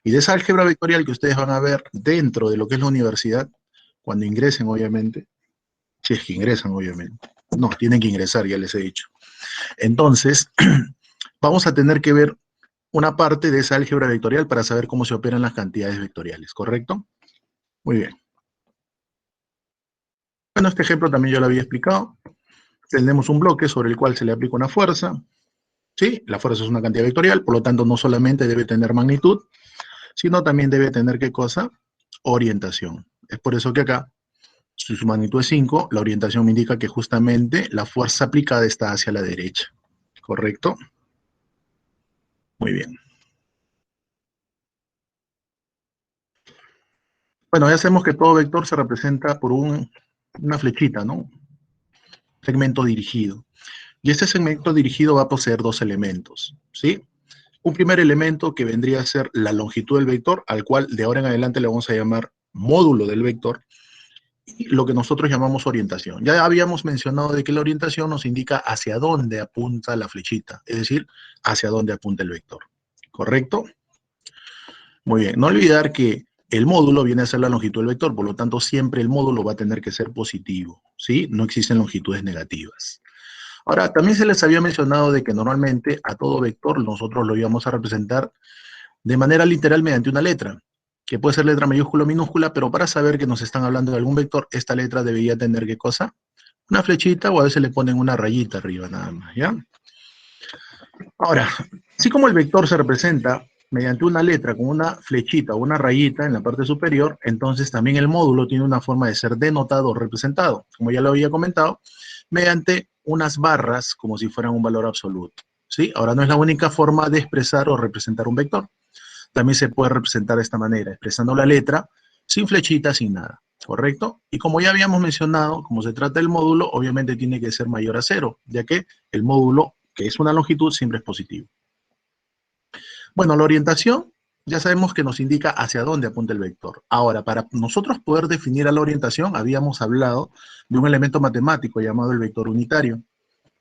Y de esa álgebra vectorial que ustedes van a ver dentro de lo que es la universidad, cuando ingresen, obviamente, si es que ingresan, obviamente. No, tienen que ingresar, ya les he dicho. Entonces, vamos a tener que ver una parte de esa álgebra vectorial para saber cómo se operan las cantidades vectoriales, ¿correcto? Muy bien. Bueno, este ejemplo también yo lo había explicado. Tenemos un bloque sobre el cual se le aplica una fuerza, ¿sí? La fuerza es una cantidad vectorial, por lo tanto no solamente debe tener magnitud, sino también debe tener, ¿qué cosa? Orientación. Es por eso que acá, si su magnitud es 5, la orientación me indica que justamente la fuerza aplicada está hacia la derecha, ¿correcto? Muy bien. Bueno, ya sabemos que todo vector se representa por una flechita, ¿no? Segmento dirigido. Y este segmento dirigido va a poseer dos elementos, ¿sí? Un primer elemento que vendría a ser la longitud del vector, al cual de ahora en adelante le vamos a llamar módulo del vector, y lo que nosotros llamamos orientación. Ya habíamos mencionado de que la orientación nos indica hacia dónde apunta la flechita, es decir, hacia dónde apunta el vector. ¿Correcto? Muy bien. No olvidar que el módulo viene a ser la longitud del vector, por lo tanto siempre el módulo va a tener que ser positivo, ¿sí? No existen longitudes negativas. Ahora, también se les había mencionado de que normalmente a todo vector nosotros lo íbamos a representar de manera literal mediante una letra, que puede ser letra mayúscula o minúscula, pero para saber que nos están hablando de algún vector, esta letra debería tener, ¿qué cosa? Una flechita, o a veces le ponen una rayita arriba nada más, ¿ya? Ahora, así como el vector se representa mediante una letra con una flechita o una rayita en la parte superior, entonces también el módulo tiene una forma de ser denotado o representado, como ya lo había comentado, mediante unas barras como si fueran un valor absoluto, ¿sí? Ahora, no es la única forma de expresar o representar un vector. También se puede representar de esta manera, expresando la letra sin flechita, sin nada, ¿correcto? Y como ya habíamos mencionado, como se trata del módulo, obviamente tiene que ser mayor a 0, ya que el módulo, que es una longitud, siempre es positivo. Bueno, la orientación ya sabemos que nos indica hacia dónde apunta el vector. Ahora, para nosotros poder definir a la orientación, habíamos hablado de un elemento matemático llamado el vector unitario.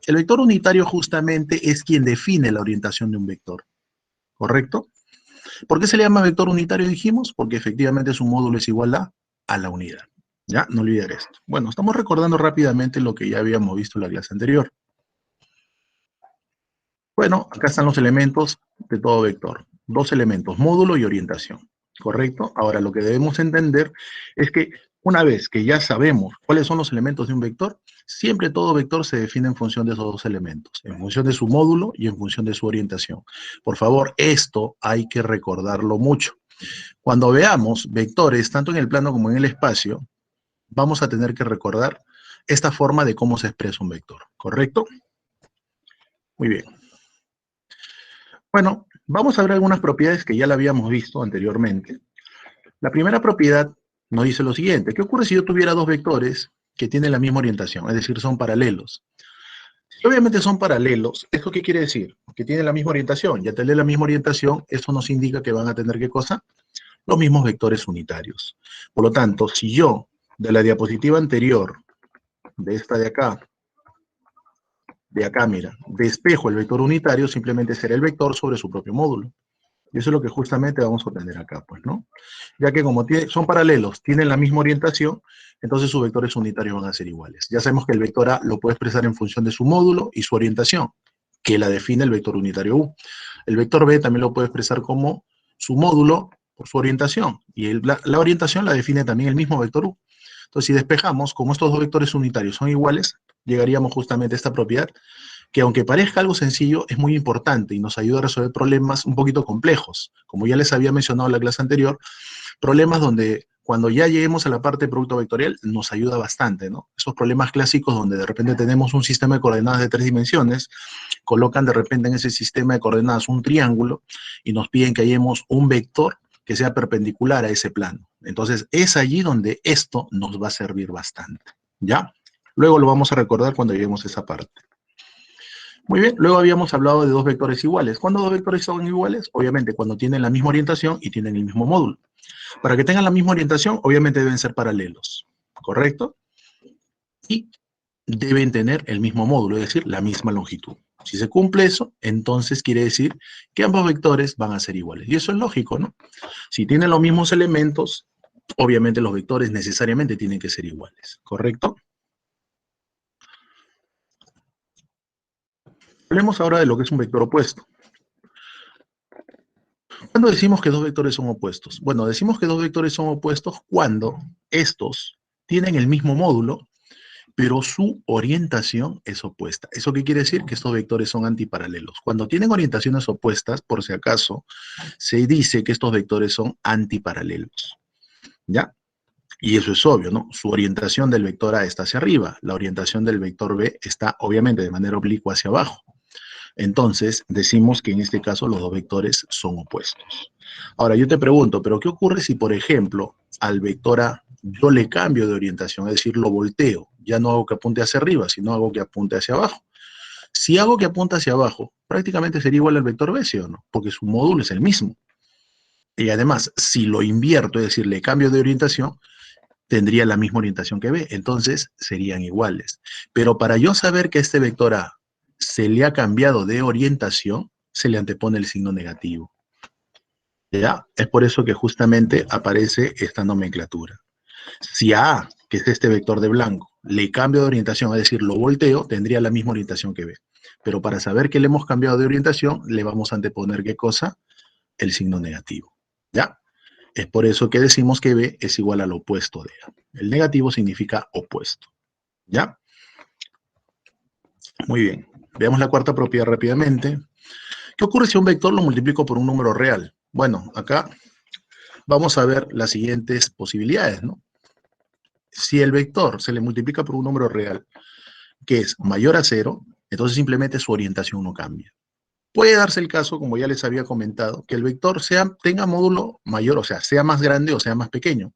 El vector unitario justamente es quien define la orientación de un vector, ¿correcto? ¿Por qué se le llama vector unitario, dijimos? Porque efectivamente su módulo es igual a la unidad. ¿Ya? No olvidar esto. Bueno, estamos recordando rápidamente lo que ya habíamos visto en la clase anterior. Bueno, acá están los elementos de todo vector. Dos elementos, módulo y orientación. ¿Correcto? Ahora, lo que debemos entender es que una vez que ya sabemos cuáles son los elementos de un vector, siempre todo vector se define en función de esos dos elementos, en función de su módulo y en función de su orientación. Por favor, esto hay que recordarlo mucho. Cuando veamos vectores, tanto en el plano como en el espacio, vamos a tener que recordar esta forma de cómo se expresa un vector, ¿correcto? Muy bien. Bueno, vamos a ver algunas propiedades que ya la habíamos visto anteriormente. La primera propiedad nos dice lo siguiente: ¿qué ocurre si yo tuviera dos vectores que tienen la misma orientación? Es decir, son paralelos. Si obviamente son paralelos, ¿esto qué quiere decir? Que tienen la misma orientación. Ya tener la misma orientación, eso nos indica que van a tener, ¿qué cosa? Los mismos vectores unitarios. Por lo tanto, si yo, de la diapositiva anterior, de esta de acá, mira, despejo el vector unitario, simplemente será el vector sobre su propio módulo. Y eso es lo que justamente vamos a obtener acá, pues, ¿no? Ya que como son paralelos, tienen la misma orientación, entonces sus vectores unitarios van a ser iguales. Ya sabemos que el vector A lo puede expresar en función de su módulo y su orientación, que la define el vector unitario U. El vector B también lo puede expresar como su módulo por su orientación, y la orientación la define también el mismo vector U. Entonces, si despejamos, como estos dos vectores unitarios son iguales, llegaríamos justamente a esta propiedad, que aunque parezca algo sencillo, es muy importante y nos ayuda a resolver problemas un poquito complejos. Como ya les había mencionado en la clase anterior, problemas donde cuando ya lleguemos a la parte de producto vectorial nos ayuda bastante, ¿no? Esos problemas clásicos donde de repente tenemos un sistema de coordenadas de 3 dimensiones, colocan de repente en ese sistema de coordenadas un triángulo y nos piden que hallemos un vector que sea perpendicular a ese plano. Entonces, es allí donde esto nos va a servir bastante, ¿ya? Luego lo vamos a recordar cuando lleguemos a esa parte. Muy bien, luego habíamos hablado de dos vectores iguales. ¿Cuándo dos vectores son iguales? Obviamente, cuando tienen la misma orientación y tienen el mismo módulo. Para que tengan la misma orientación, obviamente deben ser paralelos, ¿correcto? Y deben tener el mismo módulo, es decir, la misma longitud, Si se cumple eso, entonces quiere decir que ambos vectores van a ser iguales. Y eso es lógico, ¿no? Si tienen los mismos elementos, obviamente los vectores necesariamente tienen que ser iguales, ¿correcto? Hablemos ahora de lo que es un vector opuesto. ¿Cuándo decimos que dos vectores son opuestos? Bueno, decimos que dos vectores son opuestos cuando estos tienen el mismo módulo, pero su orientación es opuesta. ¿Eso qué quiere decir? Que estos vectores son antiparalelos. Cuando tienen orientaciones opuestas, por si acaso, se dice que estos vectores son antiparalelos. ¿Ya? Y eso es obvio, ¿no? Su orientación del vector A está hacia arriba, la orientación del vector B está obviamente de manera oblicua hacia abajo. Entonces, decimos que en este caso los dos vectores son opuestos. Ahora, yo te pregunto, ¿pero qué ocurre si, por ejemplo, al vector A yo le cambio de orientación, es decir, lo volteo? Ya no hago que apunte hacia arriba, sino hago que apunte hacia abajo. Si hago que apunte hacia abajo, prácticamente sería igual al vector B, ¿sí o no? Porque su módulo es el mismo. Y además, si lo invierto, es decir, le cambio de orientación, tendría la misma orientación que B, entonces serían iguales. Pero para yo saber que este vector A se le ha cambiado de orientación, se le antepone el signo negativo. ¿Ya? Es por eso que justamente aparece esta nomenclatura. Si a A, que es este vector de blanco, le cambio de orientación, es decir, lo volteo, tendría la misma orientación que B. Pero para saber que le hemos cambiado de orientación, le vamos a anteponer ¿qué cosa? El signo negativo. ¿Ya? Es por eso que decimos que B es igual al opuesto de A. El negativo significa opuesto. ¿Ya? Muy bien. Veamos la cuarta propiedad rápidamente. ¿Qué ocurre si un vector lo multiplico por un número real? Bueno, acá vamos a ver las siguientes posibilidades, ¿no? Si el vector se le multiplica por un número real que es mayor a 0, entonces simplemente su orientación no cambia. Puede darse el caso, como ya les había comentado, que el vector tenga módulo mayor, o sea, sea más grande o sea más pequeño.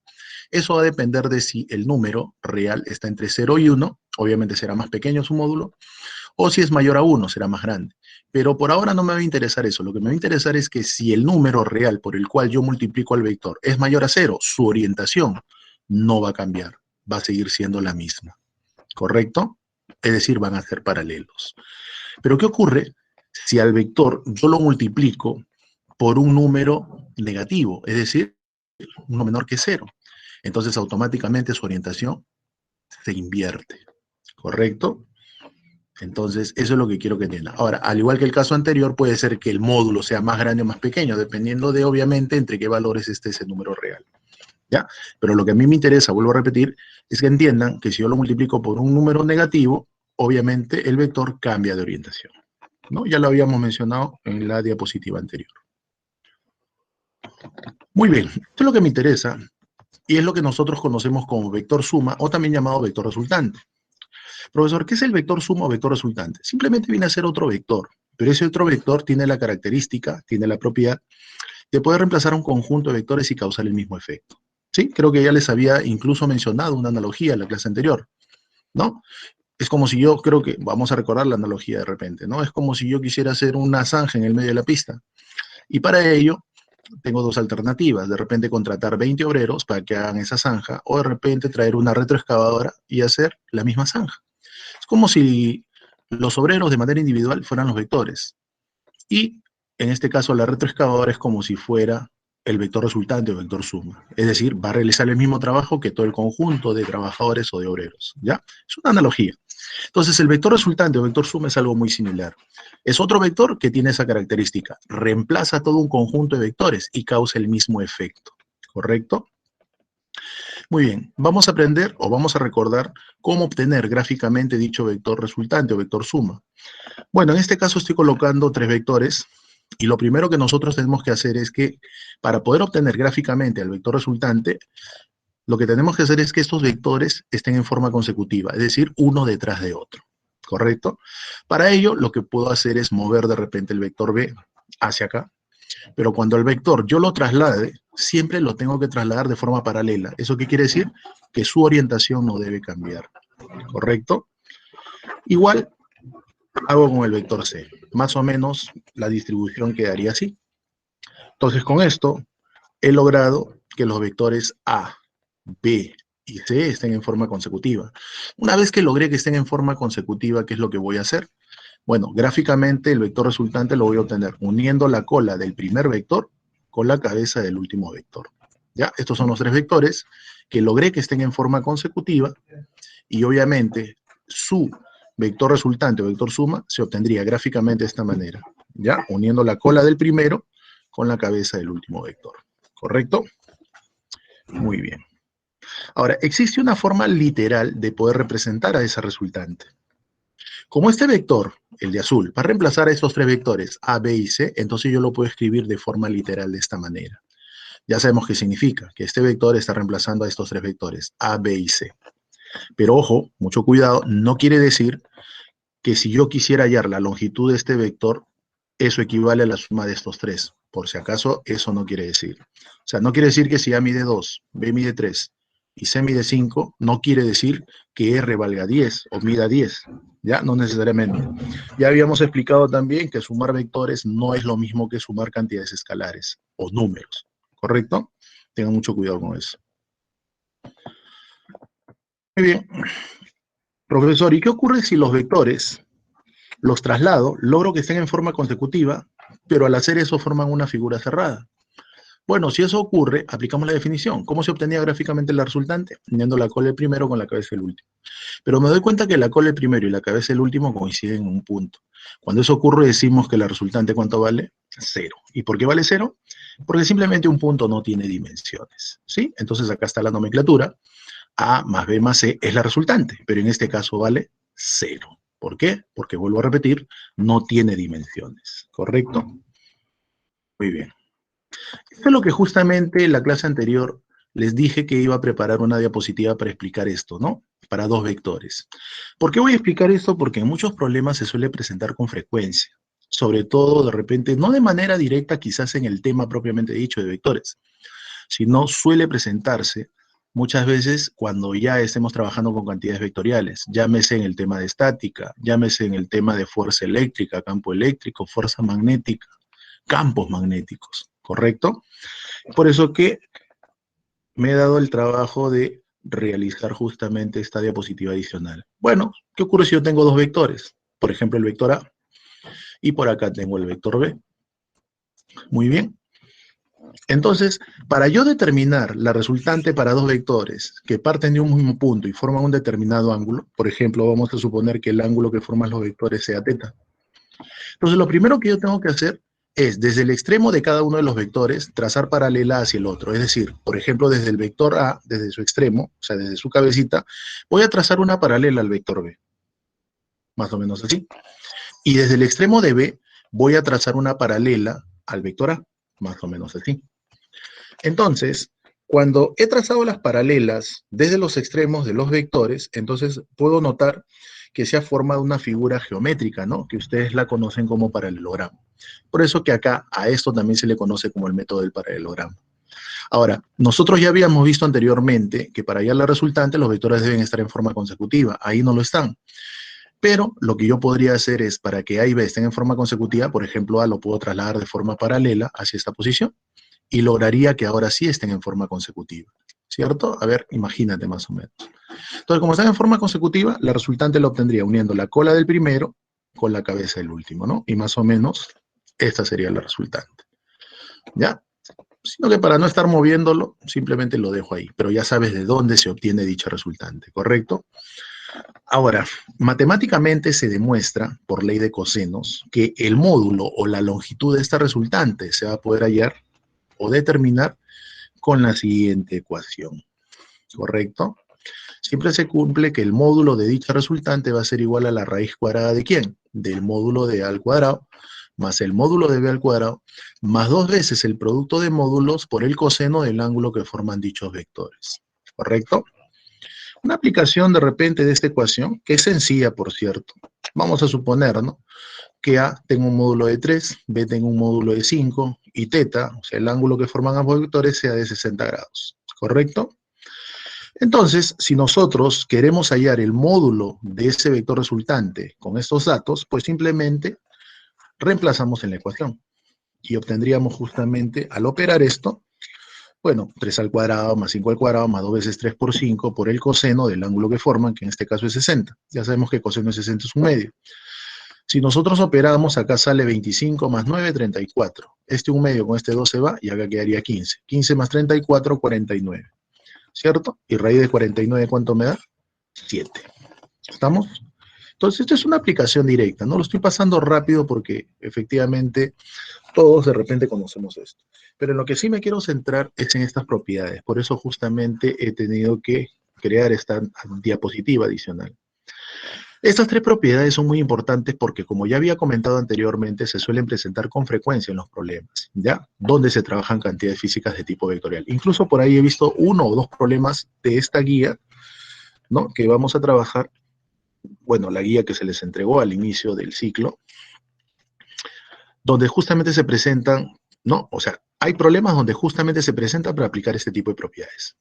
Eso va a depender de si el número real está entre 0 y 1, obviamente será más pequeño su módulo, o si es mayor a 1, será más grande. Pero por ahora no me va a interesar eso. Lo que me va a interesar es que si el número real por el cual yo multiplico al vector es mayor a 0, su orientación no va a cambiar, va a seguir siendo la misma. ¿Correcto? Es decir, van a ser paralelos. Pero ¿qué ocurre si al vector yo lo multiplico por un número negativo? Es decir, uno menor que 0. Entonces automáticamente su orientación se invierte. ¿Correcto? Entonces, eso es lo que quiero que entiendan. Ahora, al igual que el caso anterior, puede ser que el módulo sea más grande o más pequeño, dependiendo de, obviamente, entre qué valores esté ese número real. ¿Ya? Pero lo que a mí me interesa, vuelvo a repetir, es que entiendan que si yo lo multiplico por un número negativo, obviamente el vector cambia de orientación, ¿no? Ya lo habíamos mencionado en la diapositiva anterior. Muy bien, esto es lo que me interesa y es lo que nosotros conocemos como vector suma o también llamado vector resultante. Profesor, ¿qué es el vector suma o vector resultante? Simplemente viene a ser otro vector, pero ese otro vector tiene la característica, tiene la propiedad de poder reemplazar un conjunto de vectores y causar el mismo efecto. ¿Sí? Creo que ya les había incluso mencionado una analogía en la clase anterior, ¿no? Es como si yo, creo que, vamos a recordar la analogía de repente, ¿no? Es como si yo quisiera hacer una zanja en el medio de la pista. Y para ello, tengo dos alternativas. De repente contratar 20 obreros para que hagan esa zanja, o de repente traer una retroexcavadora y hacer la misma zanja. Es como si los obreros de manera individual fueran los vectores. Y en este caso la retroexcavadora es como si fuera el vector resultante o vector suma. Es decir, va a realizar el mismo trabajo que todo el conjunto de trabajadores o de obreros. ¿Ya? Es una analogía. Entonces, el vector resultante o vector suma es algo muy similar. Es otro vector que tiene esa característica. Reemplaza todo un conjunto de vectores y causa el mismo efecto. ¿Correcto? Muy bien, vamos a aprender o vamos a recordar cómo obtener gráficamente dicho vector resultante o vector suma. Bueno, en este caso estoy colocando tres vectores y lo primero que nosotros tenemos que hacer es que para poder obtener gráficamente el vector resultante, lo que tenemos que hacer es que estos vectores estén en forma consecutiva, es decir, uno detrás de otro, ¿correcto? Para ello, lo que puedo hacer es mover de repente el vector B hacia acá, pero cuando el vector yo lo traslade, siempre lo tengo que trasladar de forma paralela. ¿Eso qué quiere decir? Que su orientación no debe cambiar, ¿correcto? Igual hago con el vector C. Más o menos la distribución quedaría así. Entonces con esto he logrado que los vectores A, B y C estén en forma consecutiva. Una vez que logré que estén en forma consecutiva, ¿qué es lo que voy a hacer? Bueno, gráficamente el vector resultante lo voy a obtener uniendo la cola del primer vector con la cabeza del último vector. ¿Ya? Estos son los tres vectores que logré que estén en forma consecutiva y obviamente su vector resultante o vector suma se obtendría gráficamente de esta manera, ¿ya? Uniendo la cola del primero con la cabeza del último vector. ¿Correcto? Muy bien. Ahora, existe una forma literal de poder representar a esa resultante. Como este vector, el de azul, va a reemplazar a estos tres vectores, A, B y C, entonces yo lo puedo escribir de forma literal de esta manera. Ya sabemos qué significa, que este vector está reemplazando a estos tres vectores, A, B y C. Pero ojo, mucho cuidado, no quiere decir que si yo quisiera hallar la longitud de este vector, eso equivale a la suma de estos tres. Por si acaso, eso no quiere decir. O sea, no quiere decir que si A mide 2, B mide 3 y C mide 5, no quiere decir que R valga 10 o mida 10. ¿Ya? No necesariamente. Ya habíamos explicado también que sumar vectores no es lo mismo que sumar cantidades escalares o números. ¿Correcto? Tengan mucho cuidado con eso. Muy bien. Profesor, ¿y qué ocurre si los vectores los traslado, logro que estén en forma consecutiva, pero al hacer eso forman una figura cerrada? Bueno, si eso ocurre, aplicamos la definición. ¿Cómo se obtenía gráficamente la resultante? Uniendo la cola del primero con la cabeza del último. Pero me doy cuenta que la cola del primero y la cabeza del último coinciden en un punto. Cuando eso ocurre, decimos que la resultante, ¿cuánto vale? 0. ¿Y por qué vale 0? Porque simplemente un punto no tiene dimensiones, ¿sí? Entonces acá está la nomenclatura. A más B más C es la resultante, pero en este caso vale 0. ¿Por qué? Porque, vuelvo a repetir, no tiene dimensiones, ¿correcto? Muy bien. Esto es lo que justamente en la clase anterior les dije que iba a preparar una diapositiva para explicar esto, ¿no? Para dos vectores. ¿Por qué voy a explicar esto? Porque en muchos problemas se suele presentar con frecuencia. Sobre todo, de repente, no de manera directa quizás en el tema propiamente dicho de vectores, sino suele presentarse muchas veces cuando ya estemos trabajando con cantidades vectoriales, llámese en el tema de estática, llámese en el tema de fuerza eléctrica, campo eléctrico, fuerza magnética, campos magnéticos, ¿correcto? Por eso que me he dado el trabajo de realizar justamente esta diapositiva adicional. Bueno, ¿qué ocurre si yo tengo dos vectores? Por ejemplo, el vector A, y por acá tengo el vector B. Muy bien. Entonces, para yo determinar la resultante para dos vectores que parten de un mismo punto y forman un determinado ángulo, por ejemplo, vamos a suponer que el ángulo que forman los vectores sea θ. Entonces, lo primero que yo tengo que hacer es, desde el extremo de cada uno de los vectores, trazar paralela hacia el otro. Es decir, por ejemplo, desde el vector A, desde su extremo, o sea, desde su cabecita, voy a trazar una paralela al vector B. Más o menos así. Y desde el extremo de B, voy a trazar una paralela al vector A. Más o menos así. Entonces, cuando he trazado las paralelas desde los extremos de los vectores, entonces puedo notar que se ha formado una figura geométrica, ¿no? Que ustedes la conocen como paralelogramo. Por eso que acá a esto también se le conoce como el método del paralelogramo. Ahora, nosotros ya habíamos visto anteriormente que para hallar la resultante los vectores deben estar en forma consecutiva. Ahí no lo están. Pero lo que yo podría hacer es, para que A y B estén en forma consecutiva, por ejemplo, A lo puedo trasladar de forma paralela hacia esta posición y lograría que ahora sí estén en forma consecutiva, ¿cierto? A ver, imagínate más o menos. Entonces, como están en forma consecutiva, la resultante la obtendría uniendo la cola del primero con la cabeza del último, ¿no? Y más o menos esta sería la resultante, ¿ya? Sino que para no estar moviéndolo, simplemente lo dejo ahí, pero ya sabes de dónde se obtiene dicha resultante, ¿correcto? Ahora, matemáticamente se demuestra, por ley de cosenos, que el módulo o la longitud de esta resultante se va a poder hallar o determinar con la siguiente ecuación, ¿correcto? Siempre se cumple que el módulo de dicha resultante va a ser igual a la raíz cuadrada ¿de quién? Del módulo de A al cuadrado, más el módulo de B al cuadrado, más 2 veces el producto de módulos por el coseno del ángulo que forman dichos vectores, ¿correcto? Una aplicación de repente de esta ecuación, que es sencilla, por cierto. Vamos a suponer, ¿no?, que A tenga un módulo de 3, B tenga un módulo de 5, y θ, o sea, el ángulo que forman ambos vectores, sea de 60 grados, ¿correcto? Entonces, si nosotros queremos hallar el módulo de ese vector resultante con estos datos, pues simplemente reemplazamos en la ecuación y obtendríamos justamente, al operar esto, bueno, 3 al cuadrado más 5 al cuadrado más 2 veces 3 por 5 por el coseno del ángulo que forman, que en este caso es 60. Ya sabemos que coseno de 60 es un medio. Si nosotros operamos, acá sale 25 más 9, 34. Este 1/2 con este 2 se va y acá quedaría 15. 15 más 34, 49. ¿Cierto? Y raíz de 49, ¿cuánto me da? 7. ¿Estamos? Entonces, esto es una aplicación directa, ¿no? Lo estoy pasando rápido porque efectivamente todos de repente conocemos esto. Pero en lo que sí me quiero centrar es en estas propiedades. Por eso justamente he tenido que crear esta diapositiva adicional. Estas tres propiedades son muy importantes porque, como ya había comentado anteriormente, se suelen presentar con frecuencia en los problemas, ¿ya? Donde se trabajan cantidades físicas de tipo vectorial. Incluso por ahí he visto 1 o 2 problemas de esta guía, ¿no? Que vamos a trabajar, bueno, la guía que se les entregó al inicio del ciclo, donde justamente se presentan, ¿no? O sea, hay problemas donde justamente se presentan para aplicar este tipo de propiedades.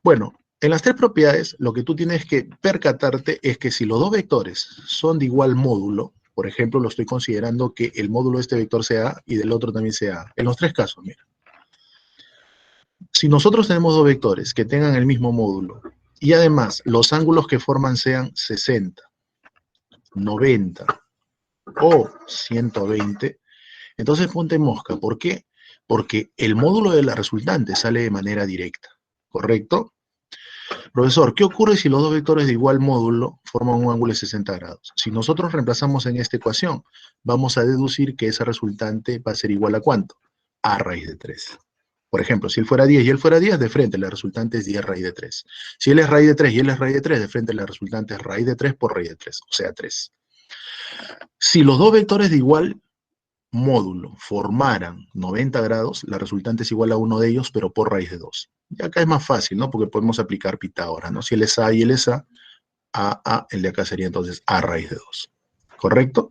Bueno, en las tres propiedades, lo que tú tienes que percatarte es que si los dos vectores son de igual módulo, por ejemplo, lo estoy considerando que el módulo de este vector sea A y del otro también sea A. En los tres casos, mira. Si nosotros tenemos dos vectores que tengan el mismo módulo y además los ángulos que forman sean 60, 90 o 120, entonces ponte mosca. ¿Por qué? Porque el módulo de la resultante sale de manera directa, ¿correcto? Profesor, ¿qué ocurre si los dos vectores de igual módulo forman un ángulo de 60 grados? Si nosotros reemplazamos en esta ecuación, vamos a deducir que esa resultante va a ser igual a ¿cuánto? A raíz de 3. Por ejemplo, si él fuera 10 y él fuera 10, de frente la resultante es 10 raíz de 3. Si él es raíz de 3 y él es raíz de 3, de frente la resultante es raíz de 3 por raíz de 3, o sea, 3. Si los dos vectores de igual módulo formaran 90 grados, la resultante es igual a uno de ellos, pero por raíz de 2. Y acá es más fácil, ¿no? Porque podemos aplicar Pitágoras, ¿no? Si él es A y él es A, el de acá sería entonces A raíz de 2. ¿Correcto?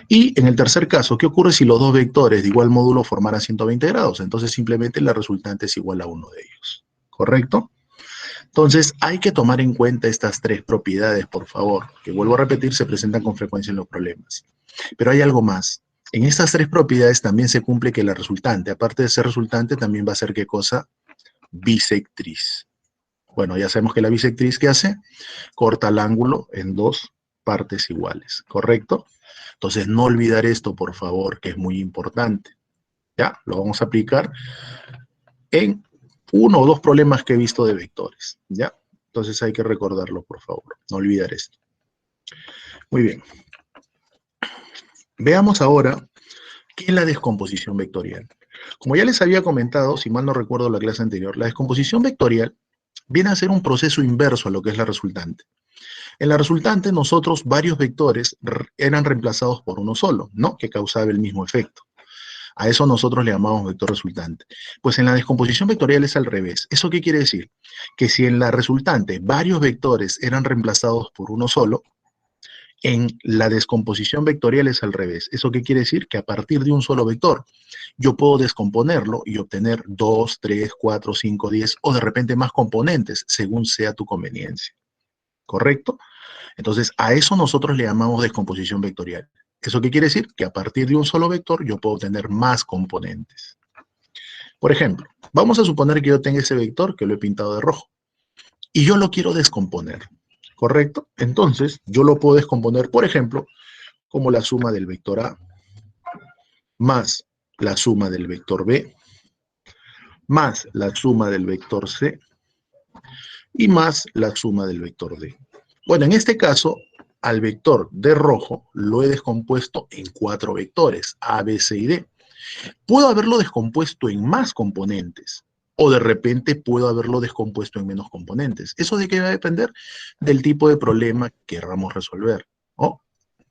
Y en el tercer caso, ¿qué ocurre si los dos vectores de igual módulo formaran 120 grados? Entonces simplemente la resultante es igual a uno de ellos. ¿Correcto? Entonces hay que tomar en cuenta estas tres propiedades, por favor, que vuelvo a repetir, se presentan con frecuencia en los problemas. Pero hay algo más. En estas tres propiedades también se cumple que la resultante, aparte de ser resultante, también va a ser ¿qué cosa? Bisectriz. Bueno, ya sabemos que la bisectriz, ¿qué hace? Corta el ángulo en dos partes iguales, ¿correcto? Entonces, no olvidar esto, por favor, que es muy importante. ¿Ya? Lo vamos a aplicar en 1 o 2 problemas que he visto de vectores, ¿ya? Entonces hay que recordarlo, por favor. No olvidar esto. Muy bien. Veamos ahora qué es la descomposición vectorial. Como ya les había comentado, si mal no recuerdo la clase anterior, la descomposición vectorial viene a ser un proceso inverso a lo que es la resultante. En la resultante, nosotros varios vectores eran reemplazados por uno solo, ¿no? Que causaba el mismo efecto. A eso nosotros le llamamos vector resultante. Pues en la descomposición vectorial es al revés. ¿Eso qué quiere decir? Que si en la resultante varios vectores eran reemplazados por uno solo, en la descomposición vectorial es al revés. ¿Eso qué quiere decir? Que a partir de un solo vector, yo puedo descomponerlo y obtener 2, 3, 4, 5, 10 o de repente más componentes, según sea tu conveniencia. ¿Correcto? Entonces, a eso nosotros le llamamos descomposición vectorial. ¿Eso qué quiere decir? Que a partir de un solo vector yo puedo obtener más componentes. Por ejemplo, vamos a suponer que yo tenga ese vector que lo he pintado de rojo y yo lo quiero descomponer. ¿Correcto? Entonces, yo lo puedo descomponer, por ejemplo, como la suma del vector A más la suma del vector B más la suma del vector C y más la suma del vector D. Bueno, en este caso, al vector de rojo lo he descompuesto en 4 vectores, A, B, C y D. Puedo haberlo descompuesto en más componentes, o de repente puedo haberlo descompuesto en menos componentes. ¿Eso de qué va a depender? Del tipo de problema que queramos resolver, ¿no?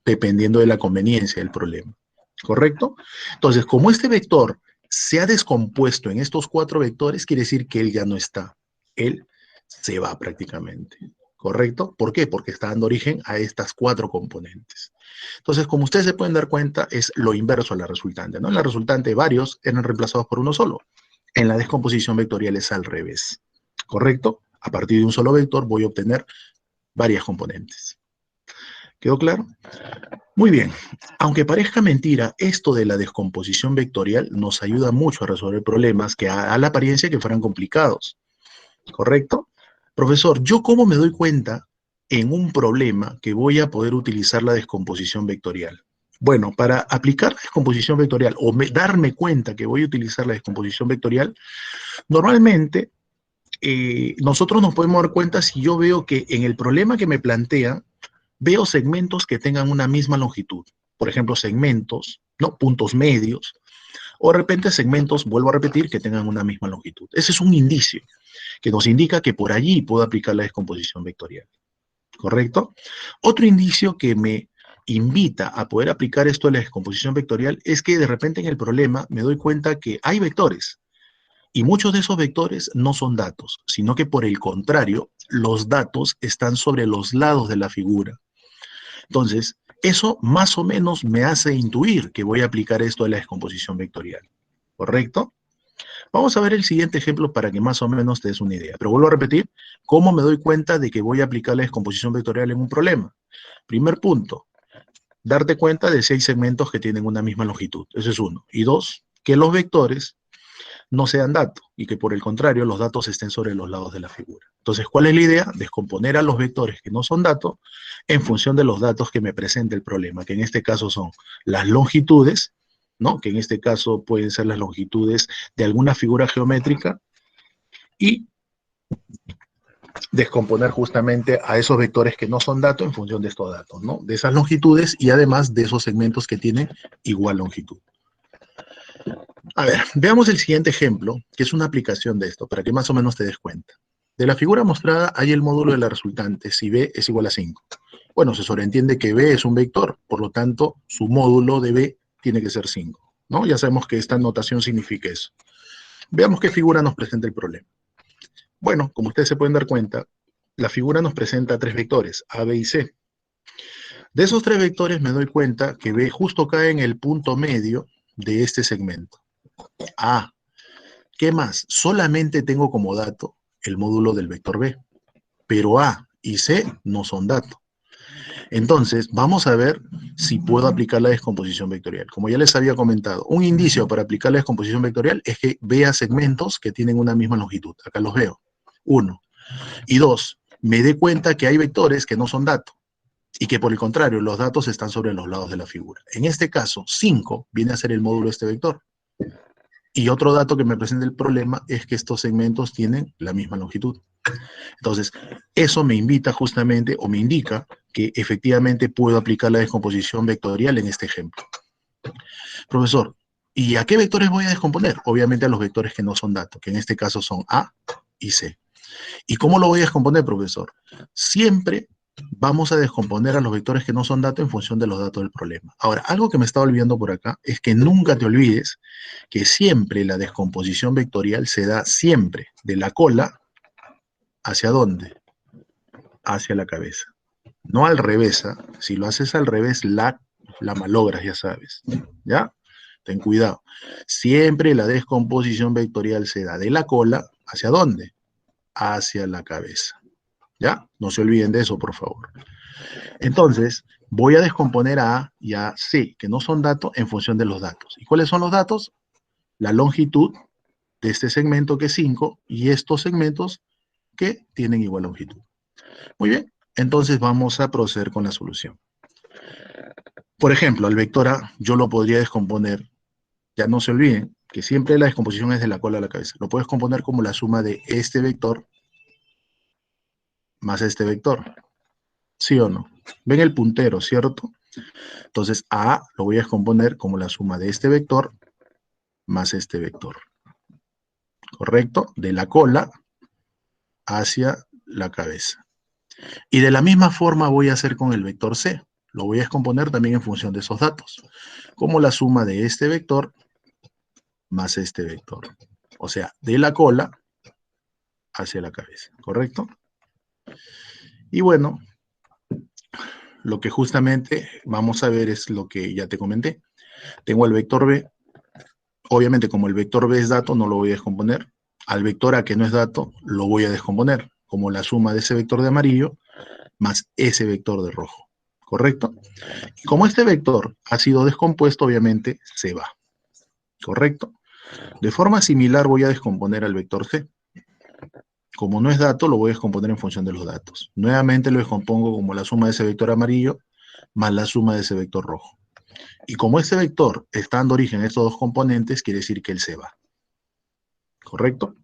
Dependiendo de la conveniencia del problema. ¿Correcto? Entonces, como este vector se ha descompuesto en estos 4 vectores, quiere decir que él ya no está. Él se va prácticamente. ¿Correcto? ¿Por qué? Porque está dando origen a estas 4 componentes. Entonces, como ustedes se pueden dar cuenta, es lo inverso a la resultante, ¿no? En la resultante, varios eran reemplazados por uno solo. En la descomposición vectorial es al revés. ¿Correcto? A partir de un solo vector voy a obtener varias componentes. ¿Quedó claro? Muy bien. Aunque parezca mentira, esto de la descomposición vectorial nos ayuda mucho a resolver problemas que a la apariencia que fueran complicados. ¿Correcto? Profesor, ¿yo cómo me doy cuenta en un problema que voy a poder utilizar la descomposición vectorial? Bueno, para aplicar la descomposición vectorial o darme cuenta que voy a utilizar la descomposición vectorial, normalmente nosotros nos podemos dar cuenta si yo veo que en el problema que me plantea, veo segmentos que tengan una misma longitud. Por ejemplo, segmentos, ¿no? Puntos medios, o de repente segmentos, vuelvo a repetir, que tengan una misma longitud. Ese es un indicio que nos indica que por allí puedo aplicar la descomposición vectorial. ¿Correcto? Otro indicio que me invita a poder aplicar esto de la descomposición vectorial es que de repente en el problema me doy cuenta que hay vectores y muchos de esos vectores no son datos, sino que por el contrario, los datos están sobre los lados de la figura. Entonces, eso más o menos me hace intuir que voy a aplicar esto de la descomposición vectorial. ¿Correcto? Vamos a ver el siguiente ejemplo para que más o menos te des una idea. Pero vuelvo a repetir, ¿cómo me doy cuenta de que voy a aplicar la descomposición vectorial en un problema? Primer punto, darte cuenta de si hay segmentos que tienen una misma longitud. Ese es uno. Y dos, que los vectores no sean datos y que por el contrario los datos estén sobre los lados de la figura. Entonces, ¿cuál es la idea? Descomponer a los vectores que no son datos en función de los datos que me presenta el problema, que en este caso son las longitudes, ¿no? Que en este caso pueden ser las longitudes de alguna figura geométrica, y descomponer justamente a esos vectores que no son datos en función de estos datos, ¿no? De esas longitudes y además de esos segmentos que tienen igual longitud. A ver, veamos el siguiente ejemplo, que es una aplicación de esto, para que más o menos te des cuenta. De la figura mostrada hay el módulo de la resultante, si B es igual a 5. Bueno, se sobreentiende que B es un vector, por lo tanto, su módulo de B tiene que ser 5, ¿no? Ya sabemos que esta notación significa eso. Veamos qué figura nos presenta el problema. Bueno, como ustedes se pueden dar cuenta, la figura nos presenta tres vectores, A, B y C. De esos tres vectores me doy cuenta que B justo cae en el punto medio de este segmento. A. ¿Qué más? Solamente tengo como dato el módulo del vector B, pero A y C no son datos. Entonces, vamos a ver si puedo aplicar la descomposición vectorial. Como ya les había comentado, un indicio para aplicar la descomposición vectorial es que vea segmentos que tienen una misma longitud. Acá los veo. 1. Y 2, me dé cuenta que hay vectores que no son datos y que por el contrario, los datos están sobre los lados de la figura. En este caso, 5 viene a ser el módulo de este vector. Y otro dato que me presenta el problema es que estos segmentos tienen la misma longitud. Entonces, eso me invita justamente, o me indica, que efectivamente puedo aplicar la descomposición vectorial en este ejemplo. Profesor, ¿y a qué vectores voy a descomponer? Obviamente a los vectores que no son datos, que en este caso son A y C. ¿Y cómo lo voy a descomponer, profesor? Siempre vamos a descomponer a los vectores que no son datos en función de los datos del problema. Ahora, algo que me estaba olvidando por acá es que nunca te olvides que siempre la descomposición vectorial se da siempre de la cola ¿hacia dónde? Hacia la cabeza. No al revés. Si lo haces al revés, la malogras, ya sabes. ¿Ya? Ten cuidado. Siempre la descomposición vectorial se da de la cola ¿hacia dónde? Hacia la cabeza. ¿Ya? No se olviden de eso, por favor. Entonces, voy a descomponer a A y a C, que no son datos, en función de los datos. ¿Y cuáles son los datos? La longitud de este segmento, que es 5, y estos segmentos que tienen igual longitud. Muy bien, entonces vamos a proceder con la solución. Por ejemplo, el vector A, yo lo podría descomponer, ya no se olviden, que siempre la descomposición es de la cola a la cabeza. Lo puedes componer como la suma de este vector más este vector. ¿Sí o no? Ven el puntero, ¿cierto? Entonces, A lo voy a descomponer como la suma de este vector más este vector. ¿Correcto? De la cola hacia la cabeza. Y de la misma forma voy a hacer con el vector C. Lo voy a descomponer también en función de esos datos, como la suma de este vector más este vector. O sea, de la cola hacia la cabeza, ¿correcto? Y bueno, lo que justamente vamos a ver es lo que ya te comenté. Tengo el vector B. Obviamente, como el vector B es dato, no lo voy a descomponer. Al vector A, que no es dato, lo voy a descomponer, como la suma de ese vector de amarillo más ese vector de rojo, ¿correcto? Y como este vector ha sido descompuesto, obviamente se va, ¿correcto? De forma similar voy a descomponer al vector C. Como no es dato, lo voy a descomponer en función de los datos. Nuevamente lo descompongo como la suma de ese vector amarillo más la suma de ese vector rojo. Y como este vector está dando origen a estos dos componentes, quiere decir que él se va. ¿Correcto?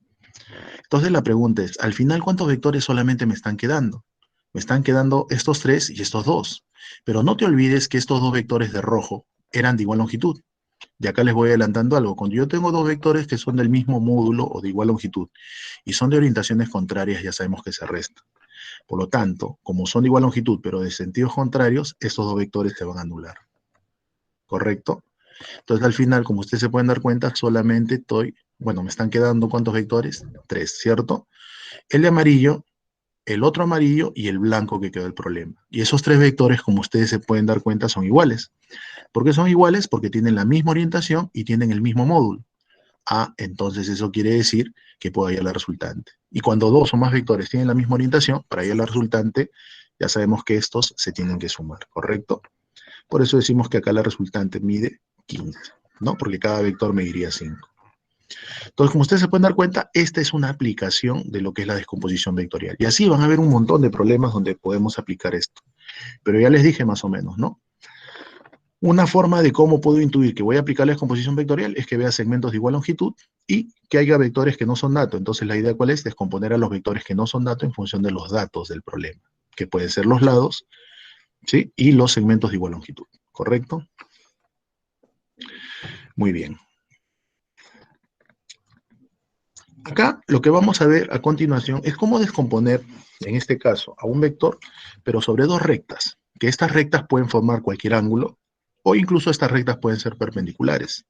Entonces la pregunta es, al final, ¿cuántos vectores solamente me están quedando? Me están quedando estos 3 y estos 2. Pero no te olvides que estos dos vectores de rojo eran de igual longitud. Y acá les voy adelantando algo. Cuando yo tengo dos vectores que son del mismo módulo o de igual longitud y son de orientaciones contrarias, ya sabemos que se restan. Por lo tanto, como son de igual longitud pero de sentidos contrarios, estos dos vectores se van a anular. ¿Correcto? Entonces al final, como ustedes se pueden dar cuenta, solamente me están quedando ¿cuántos vectores? 3, ¿cierto? El de amarillo, el otro amarillo y el blanco que quedó el problema. Y esos 3 vectores, como ustedes se pueden dar cuenta, son iguales. ¿Por qué son iguales? Porque tienen la misma orientación y tienen el mismo módulo. Entonces eso quiere decir que puedo hallar la resultante. Y cuando dos o más vectores tienen la misma orientación, para hallar la resultante, ya sabemos que estos se tienen que sumar, ¿correcto? Por eso decimos que acá la resultante mide 15, ¿no? Porque cada vector mediría 5. Entonces, como ustedes se pueden dar cuenta, esta es una aplicación de lo que es la descomposición vectorial. Y así van a haber un montón de problemas donde podemos aplicar esto. Pero ya les dije más o menos, ¿no? Una forma de cómo puedo intuir que voy a aplicar la descomposición vectorial es que vea segmentos de igual longitud y que haya vectores que no son datos. Entonces, la idea cuál es? Descomponer a los vectores que no son datos en función de los datos del problema, que pueden ser los lados, ¿sí? Y los segmentos de igual longitud, ¿correcto? Muy bien. Acá lo que vamos a ver a continuación es cómo descomponer, en este caso, a un vector, pero sobre dos rectas, que estas rectas pueden formar cualquier ángulo, o incluso estas rectas pueden ser perpendiculares.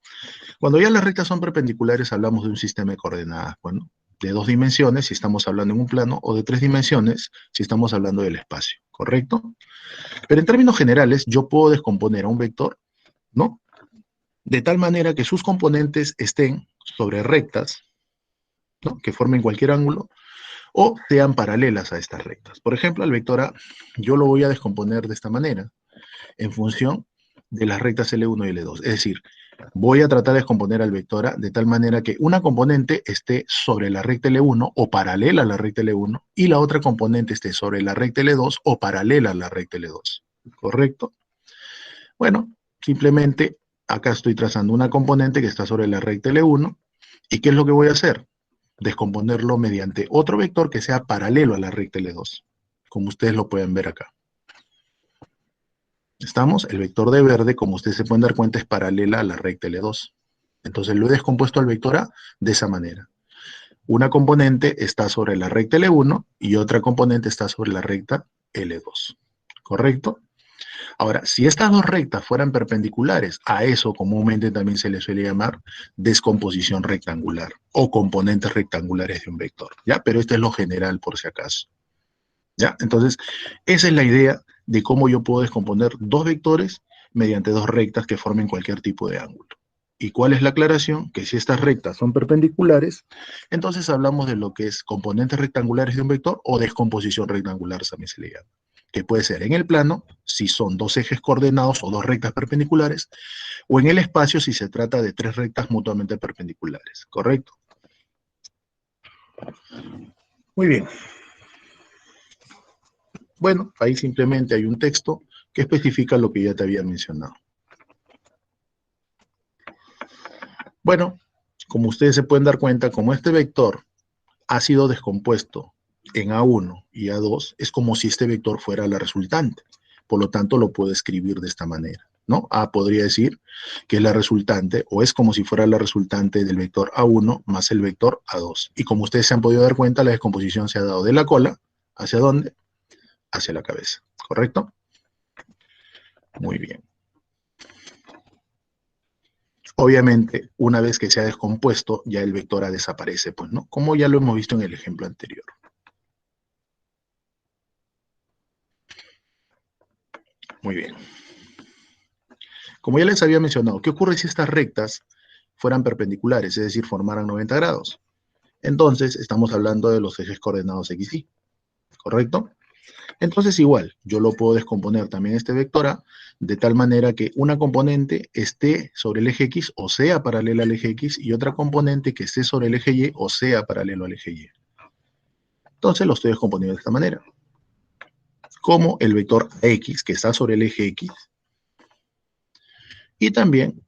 Cuando ya las rectas son perpendiculares, hablamos de un sistema de coordenadas, bueno, de 2 dimensiones, si estamos hablando en un plano, o de 3 dimensiones, si estamos hablando del espacio, ¿correcto? Pero en términos generales, yo puedo descomponer a un vector, ¿no? De tal manera que sus componentes estén sobre rectas, ¿no? Que formen cualquier ángulo, o sean paralelas a estas rectas. Por ejemplo, al vector A, yo lo voy a descomponer de esta manera, en función de las rectas L1 y L2. Es decir, voy a tratar de descomponer al vector A de tal manera que una componente esté sobre la recta L1 o paralela a la recta L1 y la otra componente esté sobre la recta L2 o paralela a la recta L2. ¿Correcto? Bueno, simplemente acá estoy trazando una componente que está sobre la recta L1 y ¿qué es lo que voy a hacer? Descomponerlo mediante otro vector que sea paralelo a la recta L2, como ustedes lo pueden ver acá. ¿Estamos? El vector de verde, como ustedes se pueden dar cuenta, es paralela a la recta L2. Entonces lo he descompuesto al vector A de esa manera. Una componente está sobre la recta L1 y otra componente está sobre la recta L2. ¿Correcto? Ahora, si estas dos rectas fueran perpendiculares, a eso comúnmente también se le suele llamar descomposición rectangular o componentes rectangulares de un vector, ¿ya? Pero esto es lo general por si acaso, ¿ya? Entonces, esa es la idea de cómo yo puedo descomponer dos vectores mediante dos rectas que formen cualquier tipo de ángulo. ¿Y cuál es la aclaración? Que si estas rectas son perpendiculares, entonces hablamos de lo que es componentes rectangulares de un vector o descomposición rectangular también se le llama, que puede ser en el plano, si son dos ejes coordenados o dos rectas perpendiculares, o en el espacio si se trata de tres rectas mutuamente perpendiculares, ¿correcto? Muy bien. Bueno, ahí simplemente hay un texto que especifica lo que ya te había mencionado. Bueno, como ustedes se pueden dar cuenta, como este vector ha sido descompuesto en A1 y A2, es como si este vector fuera la resultante. Por lo tanto, lo puedo escribir de esta manera, ¿no? A podría decir que es la resultante, o es como si fuera la resultante del vector A1 más el vector A2. Y como ustedes se han podido dar cuenta, la descomposición se ha dado de la cola, ¿hacia dónde? Hacia la cabeza, ¿correcto? Muy bien. Obviamente, una vez que se ha descompuesto, ya el vector A desaparece, pues, ¿no? Como ya lo hemos visto en el ejemplo anterior. Muy bien. Como ya les había mencionado, ¿qué ocurre si estas rectas fueran perpendiculares, es decir, formaran 90 grados? Entonces, estamos hablando de los ejes coordenados X, Y, ¿correcto? Entonces, igual, yo lo puedo descomponer también este vector A, de tal manera que una componente esté sobre el eje X o sea paralela al eje X, y otra componente que esté sobre el eje Y o sea paralelo al eje Y. Entonces lo estoy descomponiendo de esta manera. Como el vector X, que está sobre el eje X, y también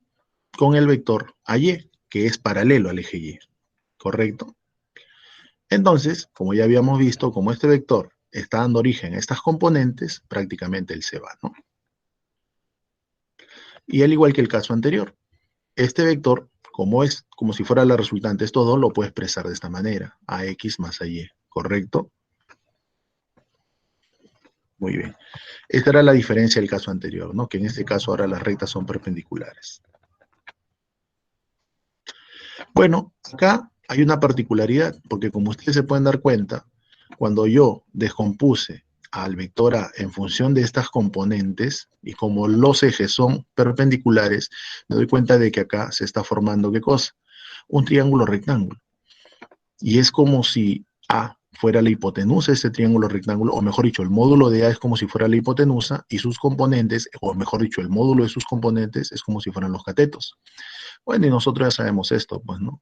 con el vector AY, que es paralelo al eje Y, ¿correcto? Entonces, como ya habíamos visto, como este vector está dando origen a estas componentes, prácticamente él se va, ¿no? Y al igual que el caso anterior, este vector, como es como si fuera la resultante, estos dos lo puedo expresar de esta manera, AX más AY, ¿correcto? Muy bien. Esta era la diferencia del caso anterior, ¿no? Que en este caso ahora las rectas son perpendiculares. Bueno, acá hay una particularidad, porque como ustedes se pueden dar cuenta, cuando yo descompuse al vector A en función de estas componentes, y como los ejes son perpendiculares, me doy cuenta de que acá se está formando, ¿qué cosa? Un triángulo rectángulo. Y es como si A fuera la hipotenusa de este triángulo rectángulo, o mejor dicho, el módulo de A es como si fuera la hipotenusa, y sus componentes, o mejor dicho, el módulo de sus componentes es como si fueran los catetos. Bueno, y nosotros ya sabemos esto, pues, ¿no?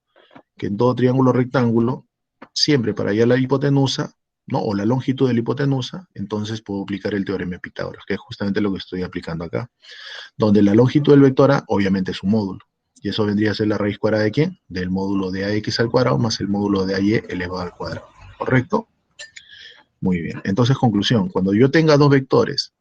Que en todo triángulo rectángulo, siempre para hallar la hipotenusa, ¿no? O la longitud de la hipotenusa, entonces puedo aplicar el teorema de Pitágoras, que es justamente lo que estoy aplicando acá, donde la longitud del vector A, obviamente, es su módulo. Y eso vendría a ser la raíz cuadrada de ¿quién? Del módulo de AX al cuadrado más el módulo de AY elevado al cuadrado. ¿Correcto? Muy bien. Entonces, conclusión, cuando yo tenga dos vectores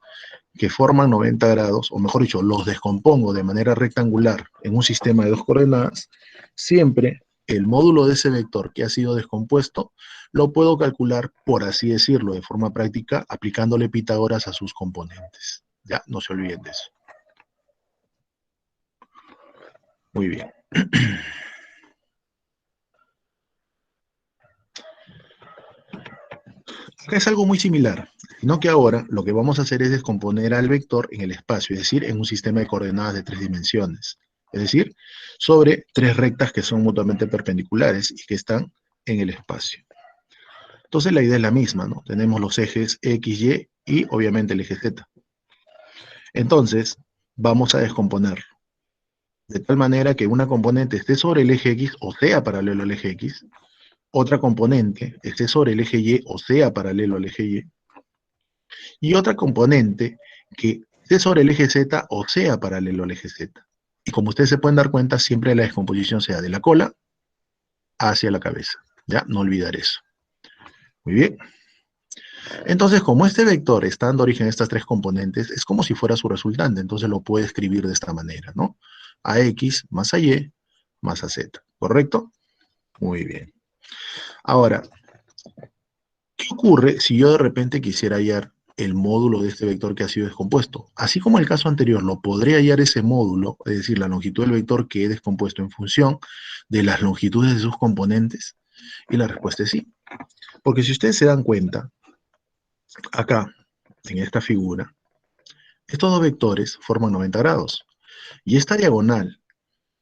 que forman 90 grados, o mejor dicho, los descompongo de manera rectangular en un sistema de dos coordenadas, siempre el módulo de ese vector que ha sido descompuesto lo puedo calcular, por así decirlo, de forma práctica, aplicándole Pitágoras a sus componentes. Ya, no se olviden de eso. Muy bien. Acá es algo muy similar, sino que ahora lo que vamos a hacer es descomponer al vector en el espacio, es decir, en un sistema de coordenadas de 3 dimensiones. Es decir, sobre 3 rectas que son mutuamente perpendiculares y que están en el espacio. Entonces la idea es la misma, ¿no? Tenemos los ejes X, Y obviamente el eje Z. Entonces, vamos a descomponerlo. De tal manera que una componente esté sobre el eje X o sea paralelo al eje X, otra componente esté sobre el eje Y o sea paralelo al eje y otra componente que esté sobre el eje Z o sea paralelo al eje Z. Y como ustedes se pueden dar cuenta, siempre la descomposición sea de la cola hacia la cabeza. ¿Ya? No olvidar eso. Muy bien. Entonces, como este vector está dando origen a estas 3 componentes, es como si fuera su resultante. Entonces lo puedo escribir de esta manera, ¿no? AX más AY más AZ. ¿Correcto? Muy bien. Ahora, ¿qué ocurre si yo de repente quisiera hallar el módulo de este vector que ha sido descompuesto? Así como en el caso anterior, ¿lo podré hallar ese módulo, es decir, la longitud del vector que he descompuesto en función de las longitudes de sus componentes? Y la respuesta es sí. Porque si ustedes se dan cuenta, acá, en esta figura, estos dos vectores forman 90 grados. Y esta diagonal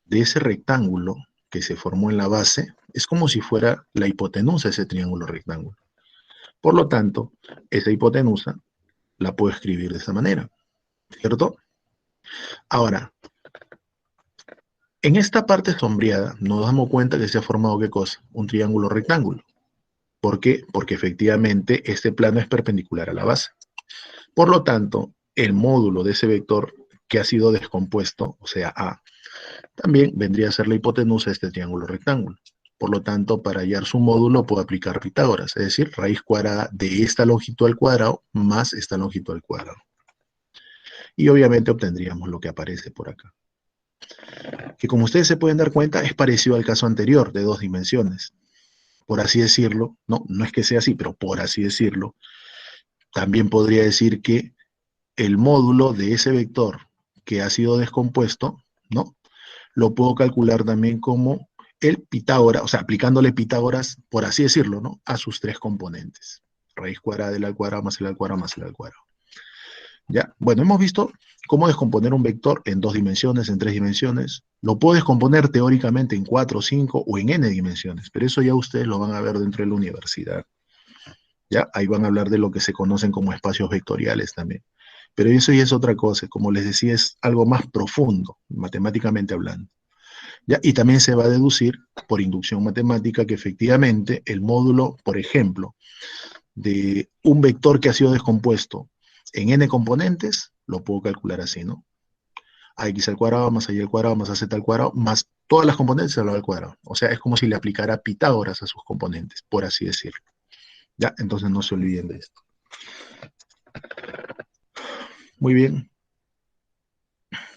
de ese rectángulo que se formó en la base es como si fuera la hipotenusa de ese triángulo rectángulo. Por lo tanto, esa hipotenusa la puedo escribir de esta manera, ¿cierto? Ahora, en esta parte sombreada nos damos cuenta que se ha formado ¿qué cosa? Un triángulo rectángulo. ¿Por qué? Porque efectivamente este plano es perpendicular a la base. Por lo tanto, el módulo de ese vector que ha sido descompuesto, o sea, A, también vendría a ser la hipotenusa de este triángulo rectángulo. Por lo tanto, para hallar su módulo puedo aplicar Pitágoras, es decir, raíz cuadrada de esta longitud al cuadrado más esta longitud al cuadrado. Y obviamente obtendríamos lo que aparece por acá. Que como ustedes se pueden dar cuenta, es parecido al caso anterior de 2 dimensiones. Por así decirlo, no es que sea así, pero por así decirlo, también podría decir que el módulo de ese vector que ha sido descompuesto, ¿no? Lo puedo calcular también como el Pitágoras, o sea, aplicándole Pitágoras, por así decirlo, ¿no? A sus 3 componentes. Raíz cuadrada del al cuadrado más el al cuadrado más el al cuadrado. ¿Ya? Bueno, hemos visto cómo descomponer un vector en 2 dimensiones, en 3 dimensiones. Lo puedo descomponer teóricamente en 4, 5 o en n dimensiones, pero eso ya ustedes lo van a ver dentro de la universidad. ¿Ya? Ahí van a hablar de lo que se conocen como espacios vectoriales también. Pero eso ya es otra cosa, como les decía, es algo más profundo, matemáticamente hablando. ¿Ya? Y también se va a deducir por inducción matemática que efectivamente el módulo, por ejemplo, de un vector que ha sido descompuesto en n componentes, lo puedo calcular así, ¿no? Ax al cuadrado más y al cuadrado más az al cuadrado más todas las componentes elevado al cuadrado. O sea, es como si le aplicara Pitágoras a sus componentes, por así decirlo. ¿Ya? Entonces no se olviden de esto. Muy bien.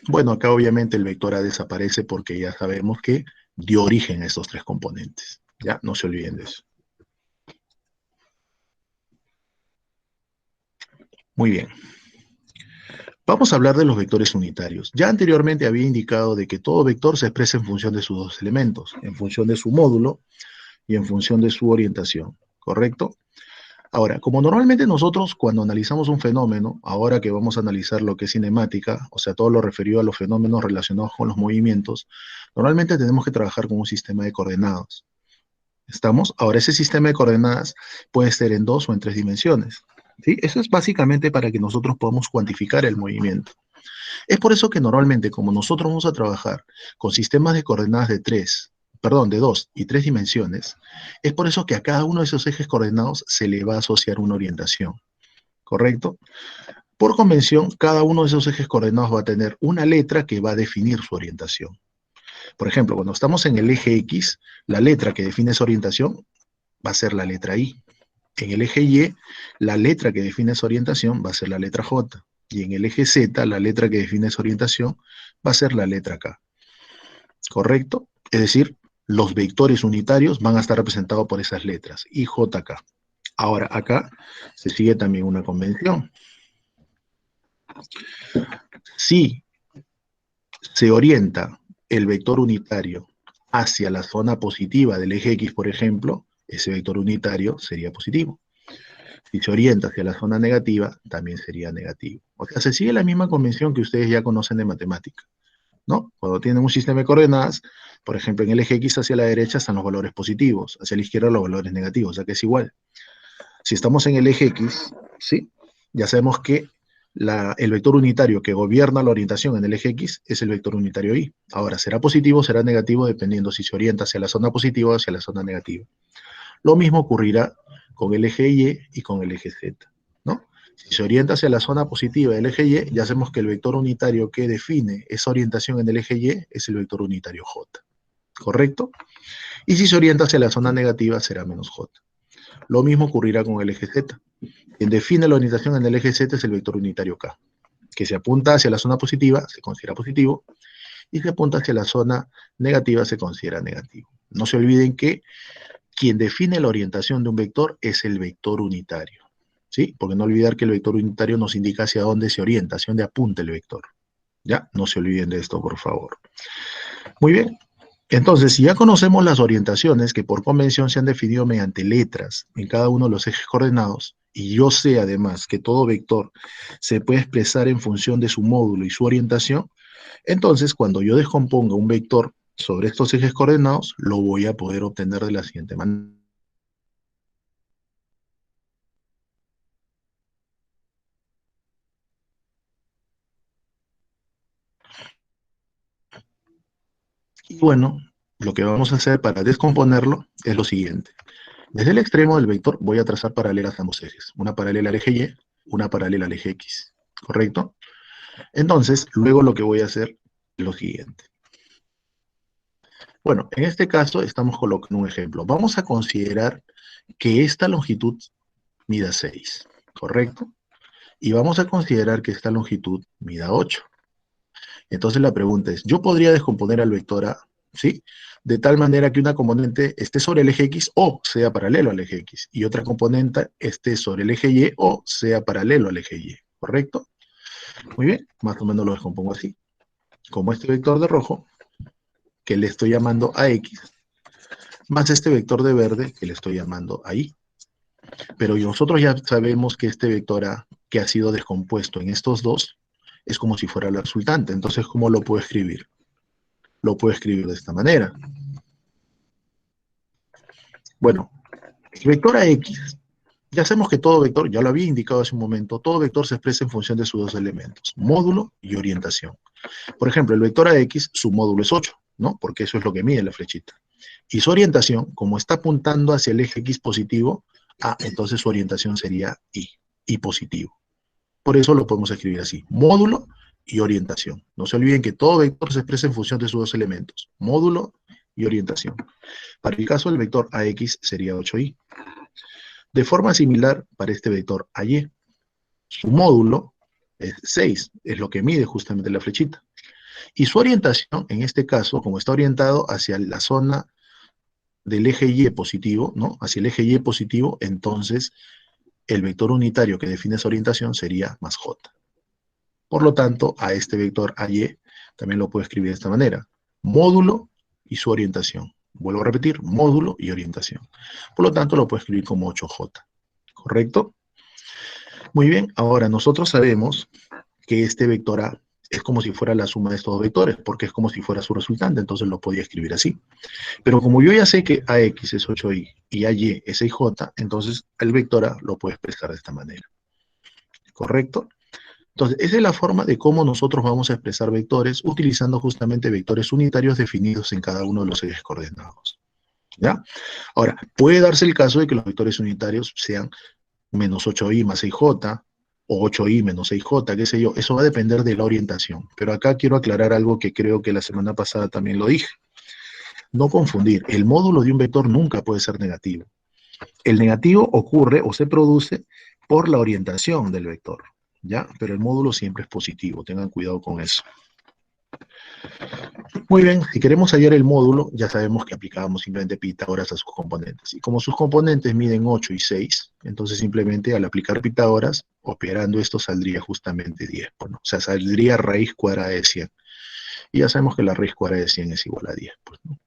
Bueno, acá obviamente el vector A desaparece porque ya sabemos que dio origen a estos tres componentes. ¿Ya? No se olviden de eso. Muy bien. Vamos a hablar de los vectores unitarios. Ya anteriormente había indicado de que todo vector se expresa en función de sus dos elementos, en función de su módulo y en función de su orientación, ¿correcto? Ahora, como normalmente nosotros cuando analizamos un fenómeno, ahora que vamos a analizar lo que es cinemática, o sea, todo lo referido a los fenómenos relacionados con los movimientos, normalmente tenemos que trabajar con un sistema de coordenadas. ¿Estamos? Ahora, ese sistema de coordenadas puede ser en dos o en tres dimensiones. ¿Sí? Eso es básicamente para que nosotros podamos cuantificar el movimiento. Es por eso que normalmente, como nosotros vamos a trabajar con sistemas de coordenadas de dos y tres dimensiones, es por eso que a cada uno de esos ejes coordenados se le va a asociar una orientación, ¿correcto? Por convención, cada uno de esos ejes coordenados va a tener una letra que va a definir su orientación. Por ejemplo, cuando estamos en el eje X, la letra que define esa orientación va a ser la letra I. En el eje Y, la letra que define esa orientación va a ser la letra J. Y en el eje Z, la letra que define esa orientación va a ser la letra K. ¿Correcto? Es decir, los vectores unitarios van a estar representados por esas letras, I, J, K. Ahora, acá se sigue también una convención. Si se orienta el vector unitario hacia la zona positiva del eje X, por ejemplo, ese vector unitario sería positivo. Si se orienta hacia la zona negativa, también sería negativo. O sea, se sigue la misma convención que ustedes ya conocen de matemática, ¿no? Cuando tienen un sistema de coordenadas, por ejemplo, en el eje X hacia la derecha están los valores positivos, hacia la izquierda los valores negativos, o sea que es igual. Si estamos en el eje X, ¿sí? Ya sabemos que el vector unitario que gobierna la orientación en el eje X es el vector unitario Y. Ahora, será positivo o será negativo dependiendo si se orienta hacia la zona positiva o hacia la zona negativa. Lo mismo ocurrirá con el eje Y con el eje Z, ¿no? Si se orienta hacia la zona positiva del eje Y, ya sabemos que el vector unitario que define esa orientación en el eje Y es el vector unitario J, ¿correcto? Y si se orienta hacia la zona negativa, será menos J. Lo mismo ocurrirá con el eje Z. Quien define la orientación en el eje Z es el vector unitario K, que se apunta hacia la zona positiva, se considera positivo, y se apunta hacia la zona negativa, se considera negativo. No se olviden que quien define la orientación de un vector es el vector unitario, ¿sí? Porque no olvidar que el vector unitario nos indica hacia dónde se orienta, hacia dónde apunta el vector. ¿Ya? No se olviden de esto, por favor. Muy bien. Entonces, si ya conocemos las orientaciones que por convención se han definido mediante letras en cada uno de los ejes coordenados, y yo sé además que todo vector se puede expresar en función de su módulo y su orientación, entonces cuando yo descomponga un vector sobre estos ejes coordenados, lo voy a poder obtener de la siguiente manera. Y bueno, lo que vamos a hacer para descomponerlo es lo siguiente. Desde el extremo del vector voy a trazar paralelas a ambos ejes. Una paralela al eje Y, una paralela al eje X. ¿Correcto? Entonces, luego lo que voy a hacer es lo siguiente. Bueno, en este caso estamos colocando un ejemplo. Vamos a considerar que esta longitud mida 6, ¿correcto? Y vamos a considerar que esta longitud mida 8. Entonces la pregunta es, ¿yo podría descomponer al vector A, ¿sí? De tal manera que una componente esté sobre el eje X o sea paralelo al eje X, y otra componente esté sobre el eje Y o sea paralelo al eje Y, ¿correcto? Muy bien, más o menos lo descompongo así. Como este vector de rojo, que le estoy llamando a X, más este vector de verde, que le estoy llamando a Y. Pero nosotros ya sabemos que este vector A, que ha sido descompuesto en estos dos, es como si fuera la resultante. Entonces, ¿cómo lo puedo escribir? Lo puedo escribir de esta manera. Bueno, el vector AX, ya sabemos que todo vector, ya lo había indicado hace un momento, todo vector se expresa en función de sus dos elementos, módulo y orientación. Por ejemplo, el vector AX, su módulo es 8, ¿no? Porque eso es lo que mide la flechita. Y su orientación, como está apuntando hacia el eje X positivo, entonces su orientación sería Y positivo. Por eso lo podemos escribir así, módulo y orientación. No se olviden que todo vector se expresa en función de sus dos elementos, módulo y orientación. Para el caso del vector AX sería 8y. De forma similar para este vector AY. Su módulo es 6, es lo que mide justamente la flechita. Y su orientación, en este caso, como está orientado hacia la zona del eje Y positivo, ¿no? Hacia el eje Y positivo, entonces el vector unitario que define esa orientación sería más J. Por lo tanto, a este vector AY también lo puedo escribir de esta manera. Módulo y su orientación. Vuelvo a repetir, módulo y orientación. Por lo tanto, lo puedo escribir como 8J. ¿Correcto? Muy bien, ahora nosotros sabemos que este vector A es como si fuera la suma de estos dos vectores, porque es como si fuera su resultante, entonces lo podía escribir así. Pero como yo ya sé que AX es 8y y AY es 6J, entonces el vector A lo puedo expresar de esta manera. ¿Correcto? Entonces, esa es la forma de cómo nosotros vamos a expresar vectores utilizando justamente vectores unitarios definidos en cada uno de los ejes coordenados. ¿Ya? Ahora, puede darse el caso de que los vectores unitarios sean menos 8i más 6j, o 8i menos 6j, qué sé yo. Eso va a depender de la orientación. Pero acá quiero aclarar algo que creo que la semana pasada también lo dije. No confundir, el módulo de un vector nunca puede ser negativo. El negativo ocurre o se produce por la orientación del vector, ¿ya? Pero el módulo siempre es positivo, tengan cuidado con eso. Muy bien, si queremos hallar el módulo, ya sabemos que aplicábamos simplemente Pitágoras a sus componentes. Y como sus componentes miden 8 y 6, entonces simplemente al aplicar Pitágoras, operando esto saldría justamente 10. Pues, ¿no? O sea, saldría raíz cuadrada de 100. Y ya sabemos que la raíz cuadrada de 100 es igual a 10. Pues, ¿no?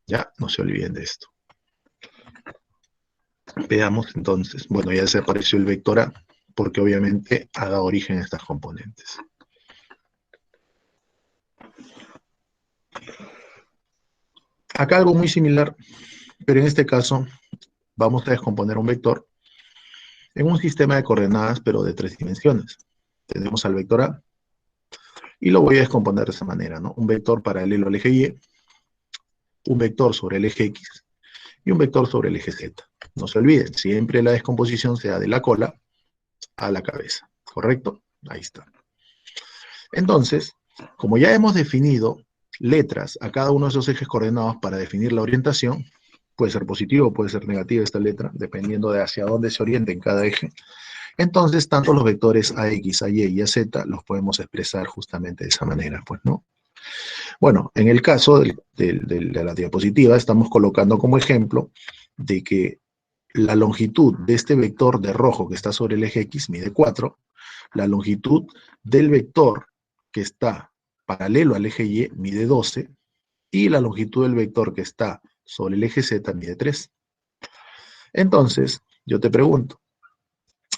Ya, no se olviden de esto. Veamos entonces, bueno, ya desapareció el vector A, porque obviamente ha dado origen a estas componentes. Acá algo muy similar, pero en este caso vamos a descomponer un vector en un sistema de coordenadas, pero de 3 dimensiones. Tenemos al vector A, y lo voy a descomponer de esa manera, ¿no? Un vector paralelo al eje Y, un vector sobre el eje X, y un vector sobre el eje Z. No se olviden, siempre la descomposición sea de la cola a la cabeza, ¿correcto? Ahí está. Entonces, como ya hemos definido letras a cada uno de esos ejes coordenados para definir la orientación, puede ser positivo o puede ser negativa esta letra, dependiendo de hacia dónde se oriente en cada eje. Entonces, tanto los vectores AX, AY y AZ los podemos expresar justamente de esa manera, pues, ¿no? Bueno, en el caso de la diapositiva, estamos colocando como ejemplo de que la longitud de este vector de rojo que está sobre el eje X mide 4, la longitud del vector que está paralelo al eje Y mide 12, y la longitud del vector que está sobre el eje Z mide 3. Entonces, yo te pregunto,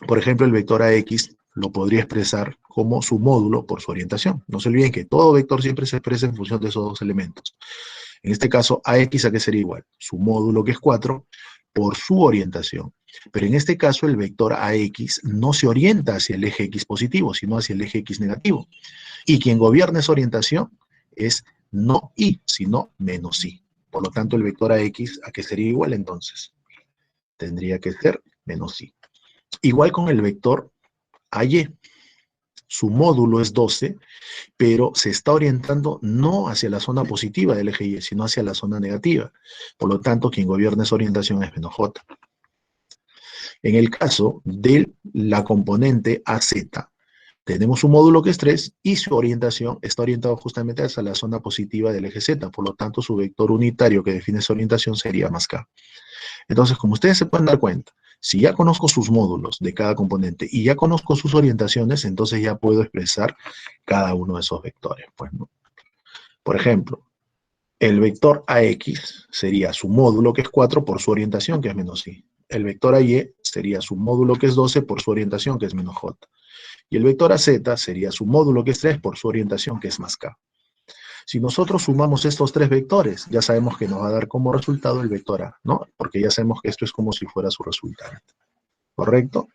por ejemplo, el vector AX lo podría expresar como su módulo por su orientación. No se olviden que todo vector siempre se expresa en función de esos dos elementos. En este caso, AX, ¿a qué sería igual? Su módulo, que es 4, por su orientación. Pero en este caso, el vector AX no se orienta hacia el eje X positivo, sino hacia el eje X negativo. Y quien gobierna esa orientación es no Y, sino menos Y. Por lo tanto, el vector AX, ¿a qué sería igual entonces? Tendría que ser menos Y. Igual con el vector AY. Su módulo es 12, pero se está orientando no hacia la zona positiva del eje Y, sino hacia la zona negativa. Por lo tanto, quien gobierna esa orientación es menos J. En el caso de la componente AZ, tenemos un módulo que es 3 y su orientación está orientado justamente hacia la zona positiva del eje Z. Por lo tanto, su vector unitario que define esa orientación sería más K. Entonces, como ustedes se pueden dar cuenta, si ya conozco sus módulos de cada componente y ya conozco sus orientaciones, entonces ya puedo expresar cada uno de esos vectores. Pues, ¿no? Por ejemplo, el vector AX sería su módulo, que es 4, por su orientación, que es menos Y. El vector AY sería su módulo, que es 12, por su orientación, que es menos J. Y el vector AZ sería su módulo, que es 3, por su orientación, que es más K. Si nosotros sumamos estos 3 vectores, ya sabemos que nos va a dar como resultado el vector A, ¿no? Porque ya sabemos que esto es como si fuera su resultado. ¿Correcto?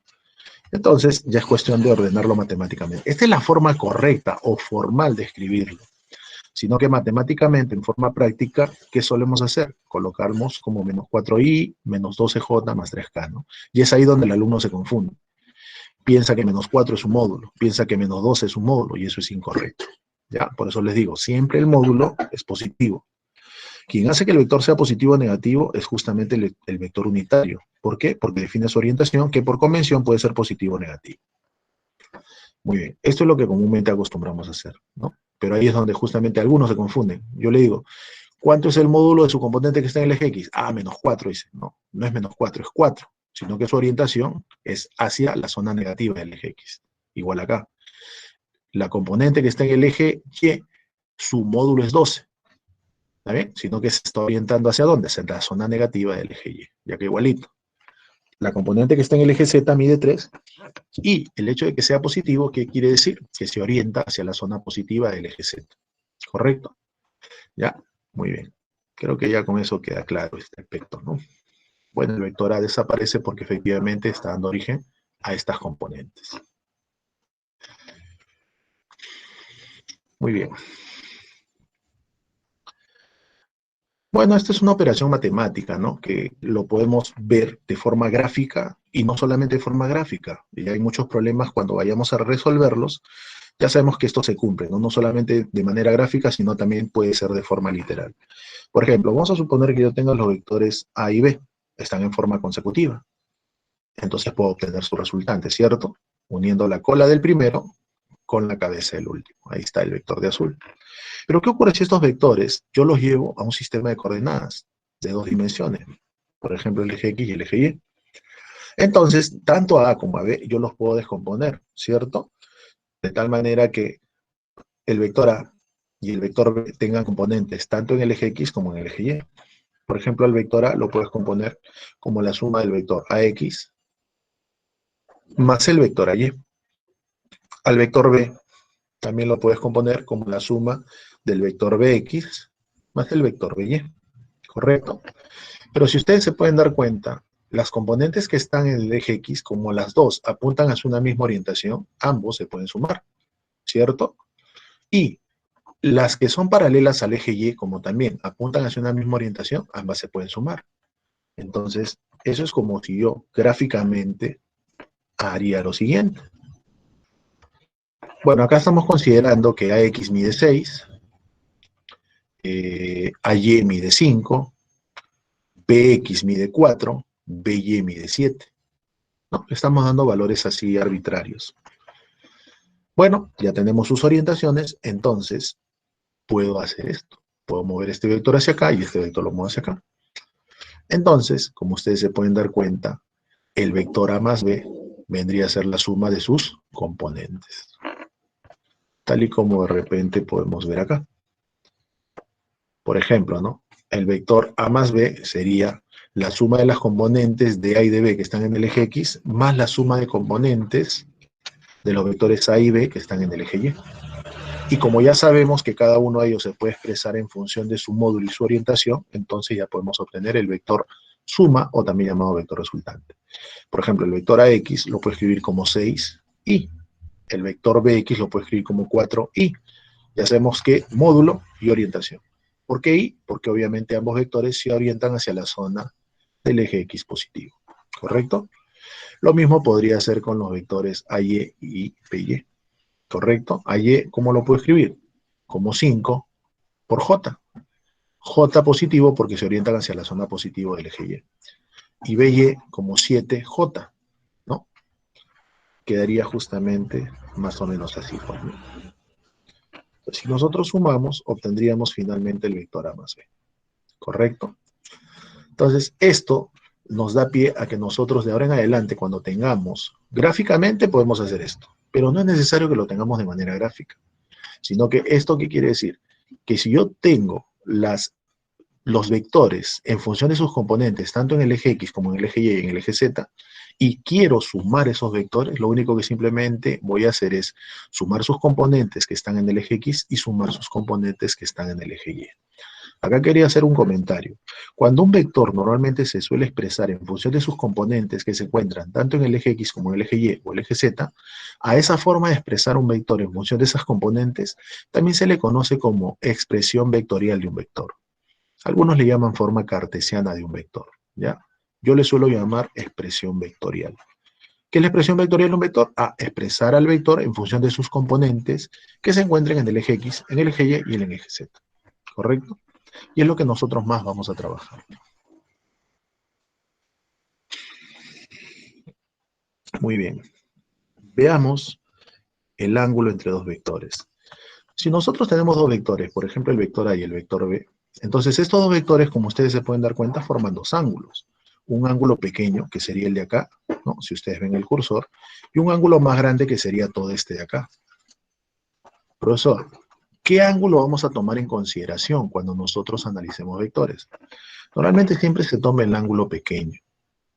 Entonces, ya es cuestión de ordenarlo matemáticamente. Esta es la forma correcta o formal de escribirlo. sino que matemáticamente, en forma práctica, ¿qué solemos hacer? Colocamos como menos 4i, menos 12j, más 3k, ¿no? Y es ahí donde el alumno se confunde. Piensa que menos 4 es un módulo, piensa que menos 12 es un módulo, y eso es incorrecto. ¿Ya? Por eso les digo, siempre el módulo es positivo. Quien hace que el vector sea positivo o negativo es justamente el vector unitario. ¿Por qué? Porque define su orientación, que por convención puede ser positivo o negativo. Muy bien, esto es lo que comúnmente acostumbramos a hacer, ¿no? Pero ahí es donde justamente algunos se confunden. Yo le digo, ¿cuánto es el módulo de su componente que está en el eje X? Ah, menos 4, dice. No, no es menos 4, es 4, sino que su orientación es hacia la zona negativa del eje X. Igual acá. La componente que está en el eje Y, su módulo es 12. ¿Está bien? Sino que se está orientando hacia dónde, hacia la zona negativa del eje Y, ya que igualito. La componente que está en el eje Z mide 3, y el hecho de que sea positivo, ¿qué quiere decir? Que se orienta hacia la zona positiva del eje Z. ¿Correcto? ¿Ya? Muy bien. Creo que ya con eso queda claro este aspecto, ¿no? Bueno, el vector A desaparece porque efectivamente está dando origen a estas componentes. Muy bien. Bueno, esta es una operación matemática, ¿no? Que lo podemos ver de forma gráfica y no solamente de forma gráfica. Y hay muchos problemas cuando vayamos a resolverlos. Ya sabemos que esto se cumple, ¿no? No solamente de manera gráfica, sino también puede ser de forma literal. Por ejemplo, vamos a suponer que yo tenga los vectores A y B. Están en forma consecutiva. Entonces puedo obtener su resultante, ¿cierto? Uniendo la cola del primero con la cabeza del último. Ahí está el vector de azul. Pero ¿qué ocurre si estos vectores yo los llevo a un sistema de coordenadas de 2 dimensiones? Por ejemplo, el eje X y el eje Y. Entonces, tanto a como a B yo los puedo descomponer, ¿cierto? De tal manera que el vector A y el vector B tengan componentes tanto en el eje X como en el eje Y. Por ejemplo, el vector A lo puedes componer como la suma del vector AX más el vector AY. Al vector B también lo puedes componer como la suma del vector Bx más el vector By. ¿Correcto? Pero si ustedes se pueden dar cuenta, las componentes que están en el eje X, como las dos apuntan hacia una misma orientación, ambos se pueden sumar, ¿cierto? Y las que son paralelas al eje Y, como también apuntan hacia una misma orientación, ambas se pueden sumar. Entonces, eso es como si yo gráficamente haría lo siguiente. Bueno, acá estamos considerando que AX mide 6, AY mide 5, BX mide 4, BY mide 7. ¿No? Estamos dando valores así arbitrarios. Bueno, ya tenemos sus orientaciones, entonces puedo hacer esto. Puedo mover este vector hacia acá y este vector lo muevo hacia acá. Entonces, como ustedes se pueden dar cuenta, el vector A más B vendría a ser la suma de sus componentes. Tal y como de repente podemos ver acá. Por ejemplo, ¿no? El vector A más B sería la suma de las componentes de A y de B que están en el eje X, más la suma de componentes de los vectores A y B que están en el eje Y. Y como ya sabemos que cada uno de ellos se puede expresar en función de su módulo y su orientación, entonces ya podemos obtener el vector suma, o también llamado vector resultante. Por ejemplo, el vector AX lo puedo escribir como 6i. El vector BX lo puedo escribir como 4i. Ya sabemos que módulo y orientación. ¿Por qué I? Porque obviamente ambos vectores se orientan hacia la zona del eje X positivo. ¿Correcto? Lo mismo podría ser con los vectores AY y BY. ¿Correcto? AY, ¿cómo lo puedo escribir? Como 5 por J. J positivo porque se orientan hacia la zona positiva del eje Y. Y BY como 7J, ¿no? Quedaría justamente más o menos así. Si nosotros sumamos, obtendríamos finalmente el vector A más B. ¿Correcto? Entonces, esto nos da pie a que nosotros de ahora en adelante, cuando tengamos, gráficamente podemos hacer esto, pero no es necesario que lo tengamos de manera gráfica, sino que esto, ¿qué quiere decir? Que si yo tengo los vectores en función de sus componentes, tanto en el eje X como en el eje Y y en el eje Z, y quiero sumar esos vectores, lo único que simplemente voy a hacer es sumar sus componentes que están en el eje X y sumar sus componentes que están en el eje Y. Acá quería hacer un comentario. Cuando un vector normalmente se suele expresar en función de sus componentes que se encuentran tanto en el eje X como en el eje Y o el eje Z, a esa forma de expresar un vector en función de esas componentes también se le conoce como expresión vectorial de un vector. Algunos le llaman forma cartesiana de un vector, ¿ya? Yo le suelo llamar expresión vectorial. ¿Qué es la expresión vectorial de un vector? Expresar al vector en función de sus componentes que se encuentren en el eje X, en el eje Y y en el eje Z. ¿Correcto? Y es lo que nosotros más vamos a trabajar. Muy bien. Veamos el ángulo entre dos vectores. Si nosotros tenemos dos vectores, por ejemplo el vector A y el vector B, entonces estos dos vectores, como ustedes se pueden dar cuenta, forman dos ángulos. Un ángulo pequeño, que sería el de acá, ¿no? Si ustedes ven el cursor, y un ángulo más grande, que sería todo este de acá. Profesor, ¿qué ángulo vamos a tomar en consideración cuando nosotros analicemos vectores? Normalmente siempre se toma el ángulo pequeño,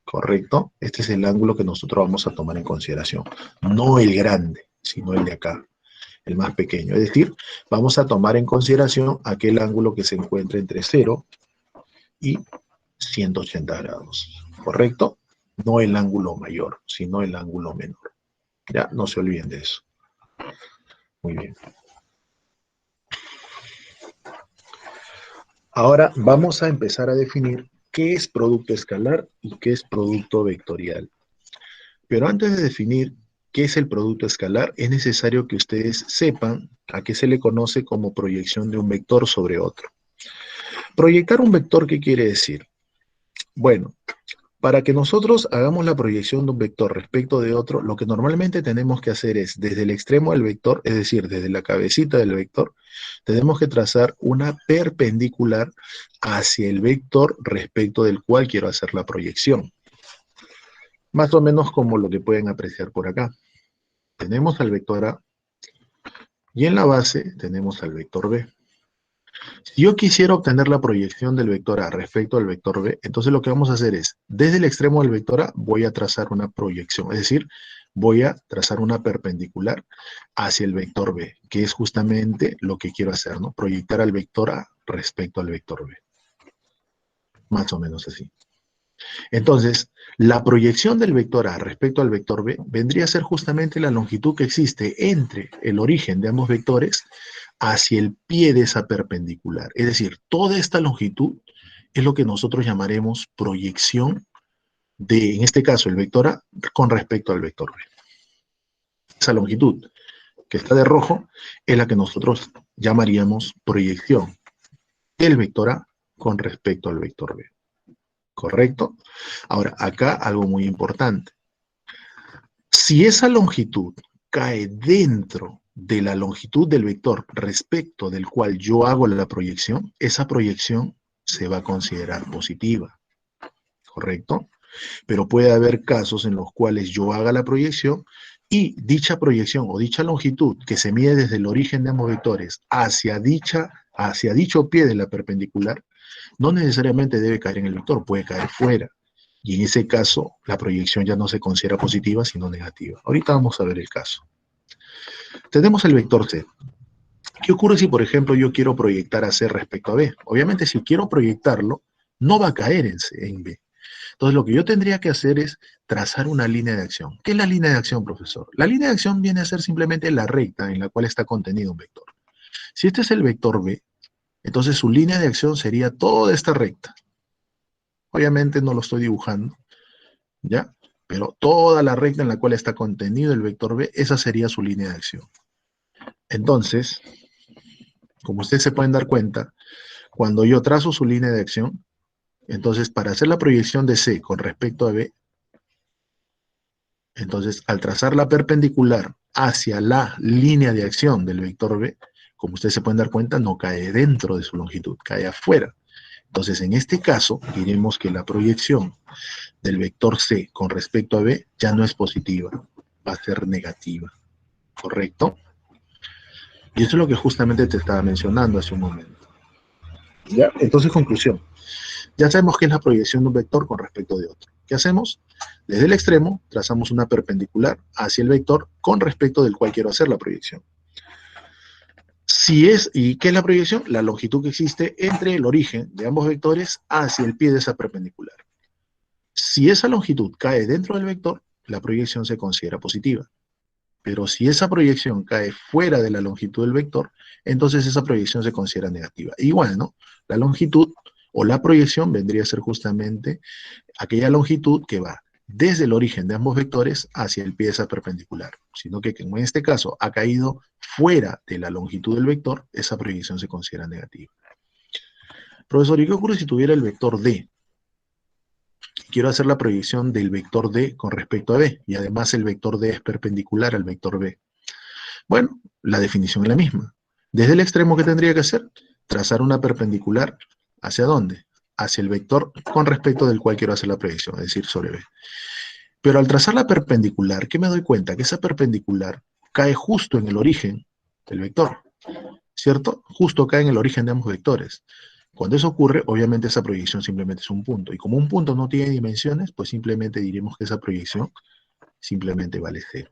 ¿correcto? Este es el ángulo que nosotros vamos a tomar en consideración. No el grande, sino el de acá, el más pequeño. Es decir, vamos a tomar en consideración aquel ángulo que se encuentra entre 0 y 180 grados, ¿correcto? No el ángulo mayor, sino el ángulo menor. Ya, no se olviden de eso. Muy bien. Ahora vamos a empezar a definir qué es producto escalar y qué es producto vectorial. Pero antes de definir qué es el producto escalar, es necesario que ustedes sepan a qué se le conoce como proyección de un vector sobre otro. Proyectar un vector, ¿qué quiere decir? Bueno, para que nosotros hagamos la proyección de un vector respecto de otro, lo que normalmente tenemos que hacer es, desde el extremo del vector, es decir, desde la cabecita del vector, tenemos que trazar una perpendicular hacia el vector respecto del cual quiero hacer la proyección. Más o menos como lo que pueden apreciar por acá. Tenemos al vector A y en la base tenemos al vector B. Si yo quisiera obtener la proyección del vector A respecto al vector B, entonces lo que vamos a hacer es, desde el extremo del vector A voy a trazar una proyección, es decir, voy a trazar una perpendicular hacia el vector B, que es justamente lo que quiero hacer, ¿no? Proyectar al vector A respecto al vector B. Más o menos así. Entonces, la proyección del vector A respecto al vector B vendría a ser justamente la longitud que existe entre el origen de ambos vectores hacia el pie de esa perpendicular. Es decir, toda esta longitud es lo que nosotros llamaremos proyección de, en este caso, el vector A con respecto al vector B. Esa longitud que está de rojo es la que nosotros llamaríamos proyección del vector A con respecto al vector B. ¿Correcto? Ahora, acá algo muy importante. Si esa longitud cae dentro de la longitud del vector respecto del cual yo hago la proyección, esa proyección se va a considerar positiva, ¿correcto? Pero puede haber casos en los cuales yo haga la proyección y dicha proyección o dicha longitud que se mide desde el origen de ambos vectores hacia dicho pie de la perpendicular, no necesariamente debe caer en el vector, puede caer fuera. Y en ese caso, la proyección ya no se considera positiva, sino negativa. Ahorita vamos a ver el caso. Tenemos el vector C. ¿Qué ocurre si, por ejemplo, yo quiero proyectar a C respecto a B? Obviamente, si quiero proyectarlo, no va a caer en B. Entonces, lo que yo tendría que hacer es trazar una línea de acción. ¿Qué es la línea de acción, profesor? La línea de acción viene a ser simplemente la recta en la cual está contenido un vector. Si este es el vector B, entonces su línea de acción sería toda esta recta. Obviamente no lo estoy dibujando, ¿ya? Pero toda la recta en la cual está contenido el vector B, esa sería su línea de acción. Entonces, como ustedes se pueden dar cuenta, cuando yo trazo su línea de acción, entonces para hacer la proyección de C con respecto a B, entonces al trazar la perpendicular hacia la línea de acción del vector B, como ustedes se pueden dar cuenta, no cae dentro de su longitud, cae afuera. Entonces, en este caso, diremos que la proyección del vector C con respecto a B ya no es positiva, va a ser negativa, ¿correcto? Y eso es lo que justamente te estaba mencionando hace un momento. ¿Ya? Entonces, conclusión. Ya sabemos qué es la proyección de un vector con respecto de otro. ¿Qué hacemos? Desde el extremo, trazamos una perpendicular hacia el vector con respecto del cual quiero hacer la proyección. ¿Y qué es la proyección? La longitud que existe entre el origen de ambos vectores hacia el pie de esa perpendicular. Si esa longitud cae dentro del vector, la proyección se considera positiva. Pero si esa proyección cae fuera de la longitud del vector, entonces esa proyección se considera negativa. Igual, ¿no? La longitud o la proyección vendría a ser justamente aquella longitud que va desde el origen de ambos vectores hacia el pie de esa perpendicular, sino que como en este caso ha caído fuera de la longitud del vector, esa proyección se considera negativa. Profesor, ¿y qué ocurre si tuviera el vector D? Quiero hacer la proyección del vector D con respecto a B, y además el vector D es perpendicular al vector B. Bueno, la definición es la misma. Desde el extremo, ¿qué tendría que hacer? Trazar una perpendicular, ¿hacia dónde? Hacia el vector con respecto del cual quiero hacer la proyección, es decir, sobre B. Pero al trazar la perpendicular, ¿qué me doy cuenta? Que esa perpendicular cae justo en el origen del vector, ¿cierto? Justo cae en el origen de ambos vectores. Cuando eso ocurre, obviamente esa proyección simplemente es un punto. Y como un punto no tiene dimensiones, pues simplemente diremos que esa proyección simplemente vale 0.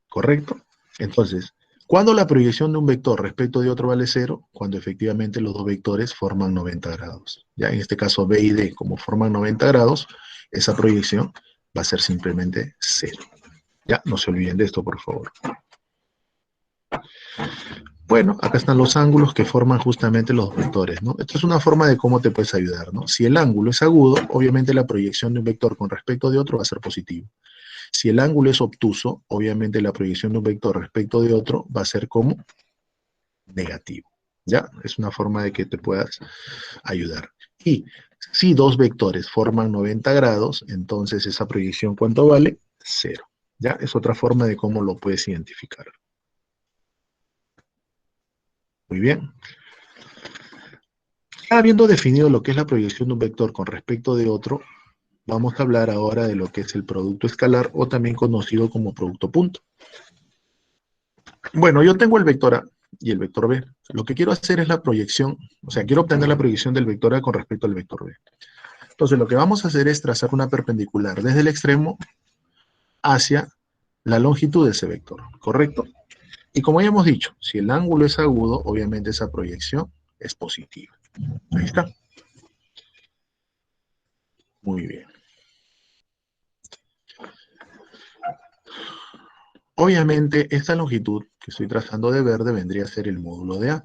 ¿Correcto? Entonces, ¿cuándo la proyección de un vector respecto de otro vale 0? Cuando efectivamente los dos vectores forman 90 grados. Ya en este caso B y D, como forman 90 grados, esa proyección va a ser simplemente 0. Ya, no se olviden de esto, por favor. Bueno, acá están los ángulos que forman justamente los vectores, ¿no? Esto es una forma de cómo te puedes ayudar, ¿no? Si el ángulo es agudo, obviamente la proyección de un vector con respecto de otro va a ser positivo. Si el ángulo es obtuso, obviamente la proyección de un vector respecto de otro va a ser como negativo. ¿Ya? Es una forma de que te puedas ayudar. Y si dos vectores forman 90 grados, entonces esa proyección, ¿cuánto vale? 0. ¿Ya? Es otra forma de cómo lo puedes identificar. Muy bien. Ya habiendo definido lo que es la proyección de un vector con respecto de otro, vamos a hablar ahora de lo que es el producto escalar o también conocido como producto punto. Bueno, yo tengo el vector A y el vector B. Lo que quiero hacer es la proyección, o sea, quiero obtener la proyección del vector A con respecto al vector B. Entonces, lo que vamos a hacer es trazar una perpendicular desde el extremo hacia la longitud de ese vector, ¿correcto? Y como ya hemos dicho, si el ángulo es agudo, obviamente esa proyección es positiva. Ahí está. Muy bien. Obviamente, esta longitud que estoy trazando de verde vendría a ser el módulo de A,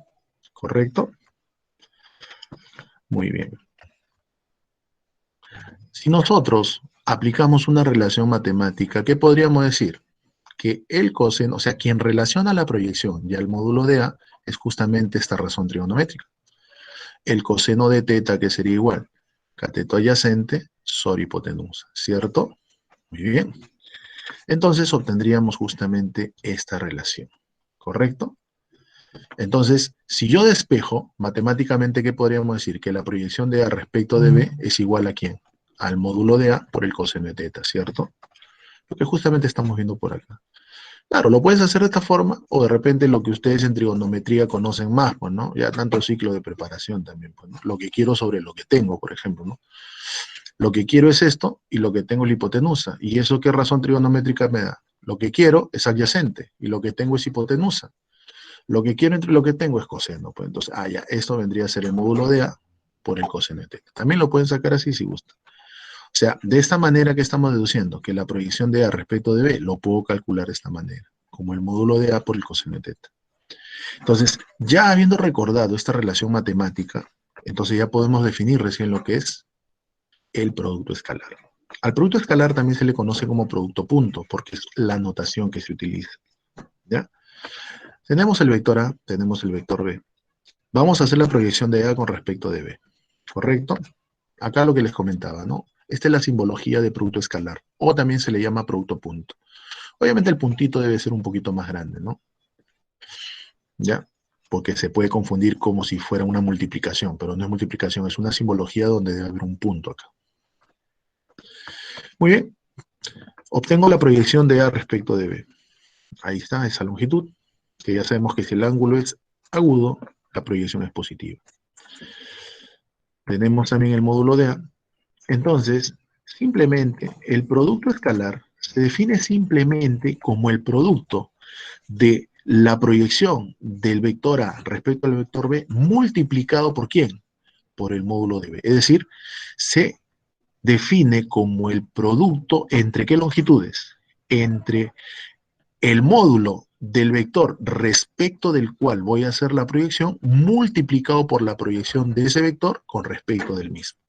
¿correcto? Muy bien. Si nosotros aplicamos una relación matemática, ¿qué podríamos decir? Que el coseno, o sea, quien relaciona la proyección y al módulo de A es justamente esta razón trigonométrica. El coseno de teta, que sería igual, cateto adyacente sobre hipotenusa, ¿cierto? Muy bien. Entonces obtendríamos justamente esta relación, ¿correcto? Entonces, si yo despejo, matemáticamente, ¿qué podríamos decir? Que la proyección de A respecto de B es igual a ¿quién? Al módulo de A por el coseno de teta, ¿cierto? Lo que justamente estamos viendo por acá. Claro, lo puedes hacer de esta forma, o de repente lo que ustedes en trigonometría conocen más, pues, ¿no? Ya tanto ciclo de preparación también, pues, ¿no? Lo que quiero sobre lo que tengo, por ejemplo, ¿no? Lo que quiero es esto, y lo que tengo es la hipotenusa. ¿Y eso qué razón trigonométrica me da? Lo que quiero es adyacente, y lo que tengo es hipotenusa. Lo que quiero entre lo que tengo es coseno, pues entonces, ya, esto vendría a ser el módulo de A por el coseno de teta. También lo pueden sacar así si gustan. O sea, de esta manera que estamos deduciendo que la proyección de A respecto de B lo puedo calcular de esta manera, como el módulo de A por el coseno de teta. Entonces, ya habiendo recordado esta relación matemática, entonces ya podemos definir recién lo que es el producto escalar. Al producto escalar también se le conoce como producto punto, porque es la notación que se utiliza. ¿Ya? Tenemos el vector A, tenemos el vector B. Vamos a hacer la proyección de A con respecto de B, ¿correcto? Acá lo que les comentaba, ¿no? Esta es la simbología de producto escalar, o también se le llama producto punto. Obviamente el puntito debe ser un poquito más grande, ¿no? ¿Ya? Porque se puede confundir como si fuera una multiplicación, pero no es multiplicación, es una simbología donde debe haber un punto acá. Muy bien, obtengo la proyección de A respecto de B. Ahí está, esa longitud, que ya sabemos que si el ángulo es agudo, la proyección es positiva. Tenemos también el módulo de A. Entonces, simplemente, el producto escalar se define simplemente como el producto de la proyección del vector A respecto al vector B multiplicado ¿por quién? Por el módulo de B. Es decir, se define como el producto entre ¿qué longitudes? Entre el módulo del vector respecto del cual voy a hacer la proyección multiplicado por la proyección de ese vector con respecto del mismo.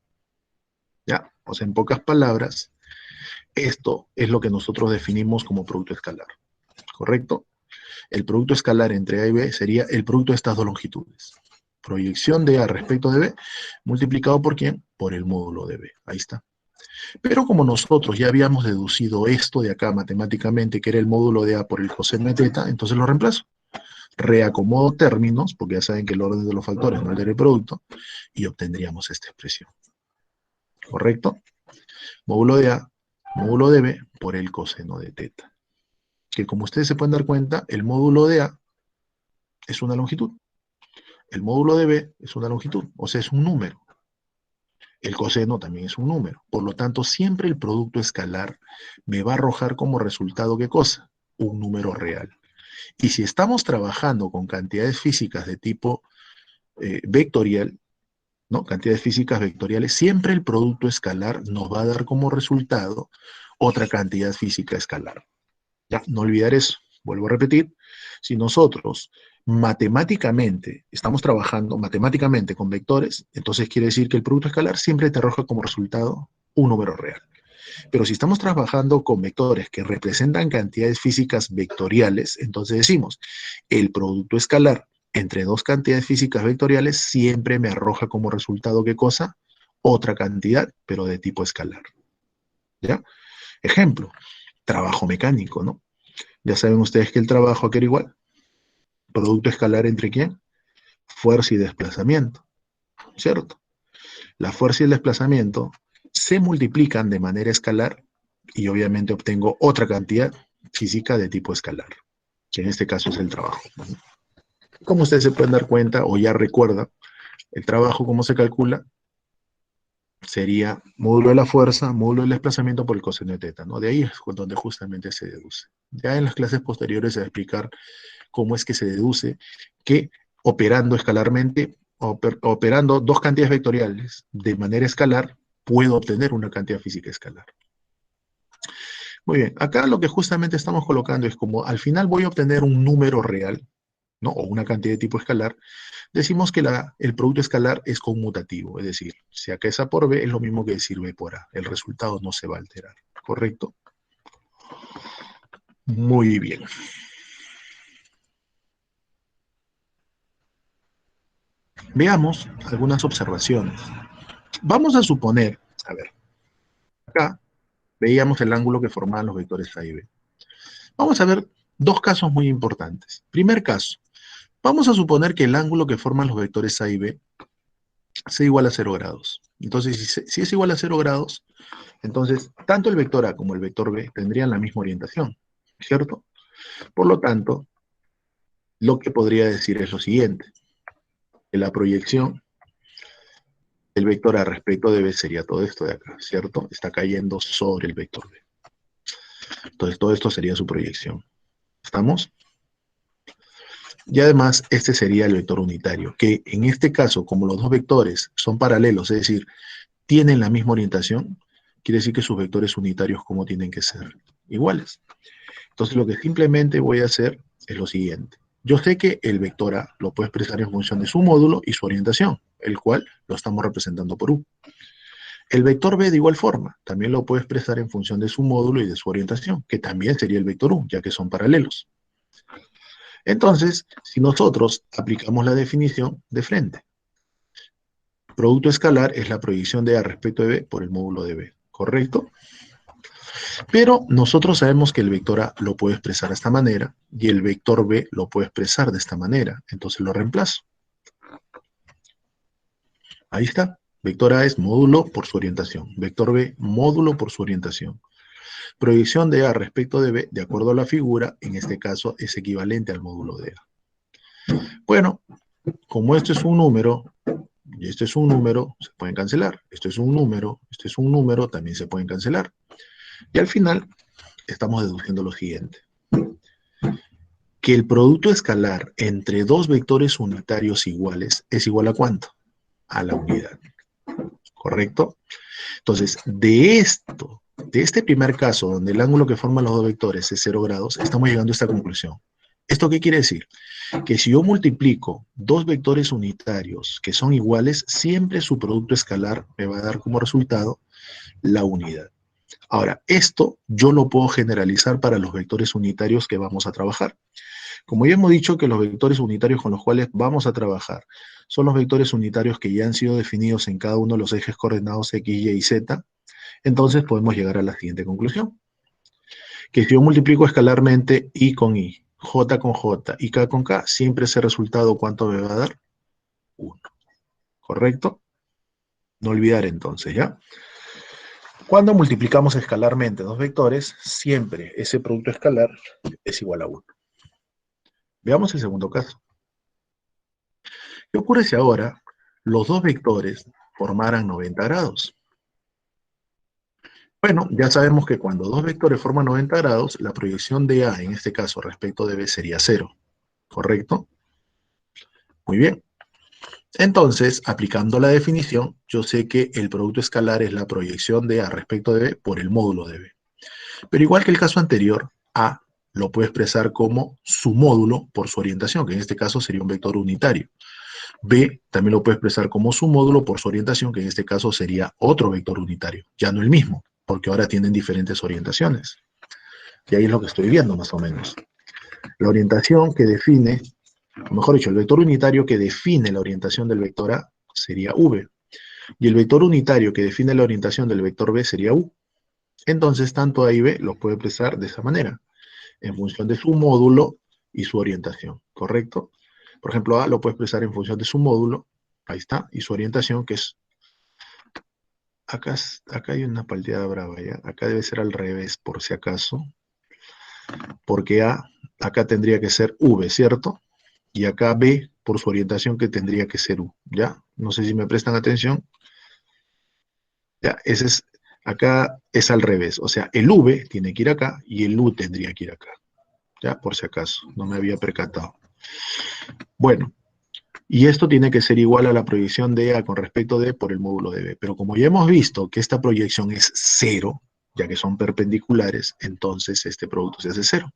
¿Ya? O sea, en pocas palabras, esto es lo que nosotros definimos como producto escalar. ¿Correcto? El producto escalar entre A y B sería el producto de estas dos longitudes. Proyección de A respecto de B multiplicado ¿por quién? Por el módulo de B. Ahí está. Pero como nosotros ya habíamos deducido esto de acá matemáticamente, que era el módulo de A por el coseno de teta, entonces lo reemplazo. Reacomodo términos, porque ya saben que el orden de los factores no altera el producto, y obtendríamos esta expresión. ¿Correcto? Módulo de A, módulo de B por el coseno de teta. Que como ustedes se pueden dar cuenta, el módulo de A es una longitud. El módulo de B es una longitud, o sea, es un número. El coseno también es un número. Por lo tanto, siempre el producto escalar me va a arrojar como resultado, ¿qué cosa? Un número real. Y si estamos trabajando con cantidades físicas de tipo vectorial, ¿no? Cantidades físicas vectoriales, siempre el producto escalar nos va a dar como resultado otra cantidad física escalar. Ya, no olvidar eso. Vuelvo a repetir, si nosotros matemáticamente estamos trabajando matemáticamente con vectores, entonces quiere decir que el producto escalar siempre te arroja como resultado un número real. Pero si estamos trabajando con vectores que representan cantidades físicas vectoriales, entonces decimos, el producto escalar entre dos cantidades físicas vectoriales siempre me arroja como resultado, ¿qué cosa? Otra cantidad, pero de tipo escalar. ¿Ya? Ejemplo, trabajo mecánico, ¿no? Ya saben ustedes que el trabajo aquí era igual. Producto escalar entre ¿quién? Fuerza y desplazamiento, ¿cierto? La fuerza y el desplazamiento se multiplican de manera escalar y obviamente obtengo otra cantidad física de tipo escalar, que en este caso es el trabajo. Como ustedes se pueden dar cuenta o ya recuerdan, el trabajo, ¿cómo se calcula? Sería módulo de la fuerza, módulo del desplazamiento por el coseno de teta, ¿no? De ahí es donde justamente se deduce. Ya en las clases posteriores se va a explicar cómo es que se deduce que operando escalarmente, operando dos cantidades vectoriales de manera escalar, puedo obtener una cantidad física escalar. Muy bien, acá lo que justamente estamos colocando es como al final voy a obtener un número real, ¿no? O una cantidad de tipo escalar, decimos que el producto escalar es conmutativo, es decir, si acá es A por B, es lo mismo que decir B por A. El resultado no se va a alterar, ¿correcto? Muy bien. Veamos algunas observaciones. Vamos a suponer, a ver, acá veíamos el ángulo que formaban los vectores A y B. Vamos a ver dos casos muy importantes. Primer caso, vamos a suponer que el ángulo que forman los vectores A y B sea igual a 0 grados. Entonces, si es igual a 0 grados, entonces tanto el vector A como el vector B tendrían la misma orientación, ¿cierto? Por lo tanto, lo que podría decir es lo siguiente, que la proyección del vector A respecto de B sería todo esto de acá, ¿cierto? Está cayendo sobre el vector B. Entonces, todo esto sería su proyección. ¿Estamos? Y además, este sería el vector unitario, que en este caso, como los dos vectores son paralelos, es decir, tienen la misma orientación, quiere decir que sus vectores unitarios, ¿cómo tienen que ser? Iguales. Entonces, lo que simplemente voy a hacer es lo siguiente. Yo sé que el vector A lo puedo expresar en función de su módulo y su orientación, el cual lo estamos representando por U. El vector B de igual forma, también lo puedo expresar en función de su módulo y de su orientación, que también sería el vector U, ya que son paralelos. Entonces, si nosotros aplicamos la definición de frente, producto escalar es la proyección de A respecto de B por el módulo de B, ¿correcto? Pero nosotros sabemos que el vector A lo puede expresar de esta manera y el vector B lo puede expresar de esta manera, entonces lo reemplazo. Ahí está. Vector A es módulo por su orientación, vector B módulo por su orientación. Proyección de A respecto de B, de acuerdo a la figura, en este caso es equivalente al módulo de A. Bueno, como esto es un número, y esto es un número, se pueden cancelar. Esto es un número, también se pueden cancelar. Y al final, estamos deduciendo lo siguiente. que el producto escalar entre dos vectores unitarios iguales es igual a ¿cuánto? A la unidad. ¿Correcto? Entonces, de este primer caso, donde el ángulo que forman los dos vectores es 0 grados, estamos llegando a esta conclusión. ¿Esto qué quiere decir? Que si yo multiplico dos vectores unitarios que son iguales, siempre su producto escalar me va a dar como resultado la unidad. Ahora, esto yo lo puedo generalizar para los vectores unitarios que vamos a trabajar. Como ya hemos dicho que los vectores unitarios con los cuales vamos a trabajar son los vectores unitarios que ya han sido definidos en cada uno de los ejes coordenados X, Y y Z, entonces podemos llegar a la siguiente conclusión. Que si yo multiplico escalarmente I con I, J con J y K con K, siempre ese resultado, ¿cuánto me va a dar? 1. ¿Correcto? No olvidar entonces, ¿ya? Cuando multiplicamos escalarmente dos vectores, siempre ese producto escalar es igual a 1. Veamos el segundo caso. ¿Qué ocurre si ahora los dos vectores formaran 90 grados? Bueno, ya sabemos que cuando dos vectores forman 90 grados, la proyección de A, en este caso, respecto de B, sería 0. ¿Correcto? Muy bien. Entonces, aplicando la definición, yo sé que el producto escalar es la proyección de A respecto de B por el módulo de B. Pero igual que el caso anterior, A lo puedo expresar como su módulo por su orientación, que en este caso sería un vector unitario. B también lo puedo expresar como su módulo por su orientación, que en este caso sería otro vector unitario, ya no el mismo, porque ahora tienen diferentes orientaciones. Y ahí es lo que estoy viendo más o menos. La orientación que define, o mejor dicho, el vector unitario que define la orientación del vector A sería V. Y el vector unitario que define la orientación del vector B sería U. Entonces, tanto A y B lo puedo expresar de esa manera, en función de su módulo y su orientación, ¿correcto? Por ejemplo, A lo puedo expresar en función de su módulo, ahí está, y su orientación, que es, acá hay una palteada brava, ¿ya? Acá debe ser al revés, por si acaso, porque A, acá tendría que ser V, ¿cierto? Y acá B, por su orientación, que tendría que ser U, ¿ya? No sé si me prestan atención. Ya, acá es al revés, o sea, el V tiene que ir acá y el U tendría que ir acá, ¿ya? Por si acaso, no me había percatado. Bueno, y esto tiene que ser igual a la proyección de A con respecto de por el módulo de B. Pero como ya hemos visto que esta proyección es 0, ya que son perpendiculares, entonces este producto se hace 0.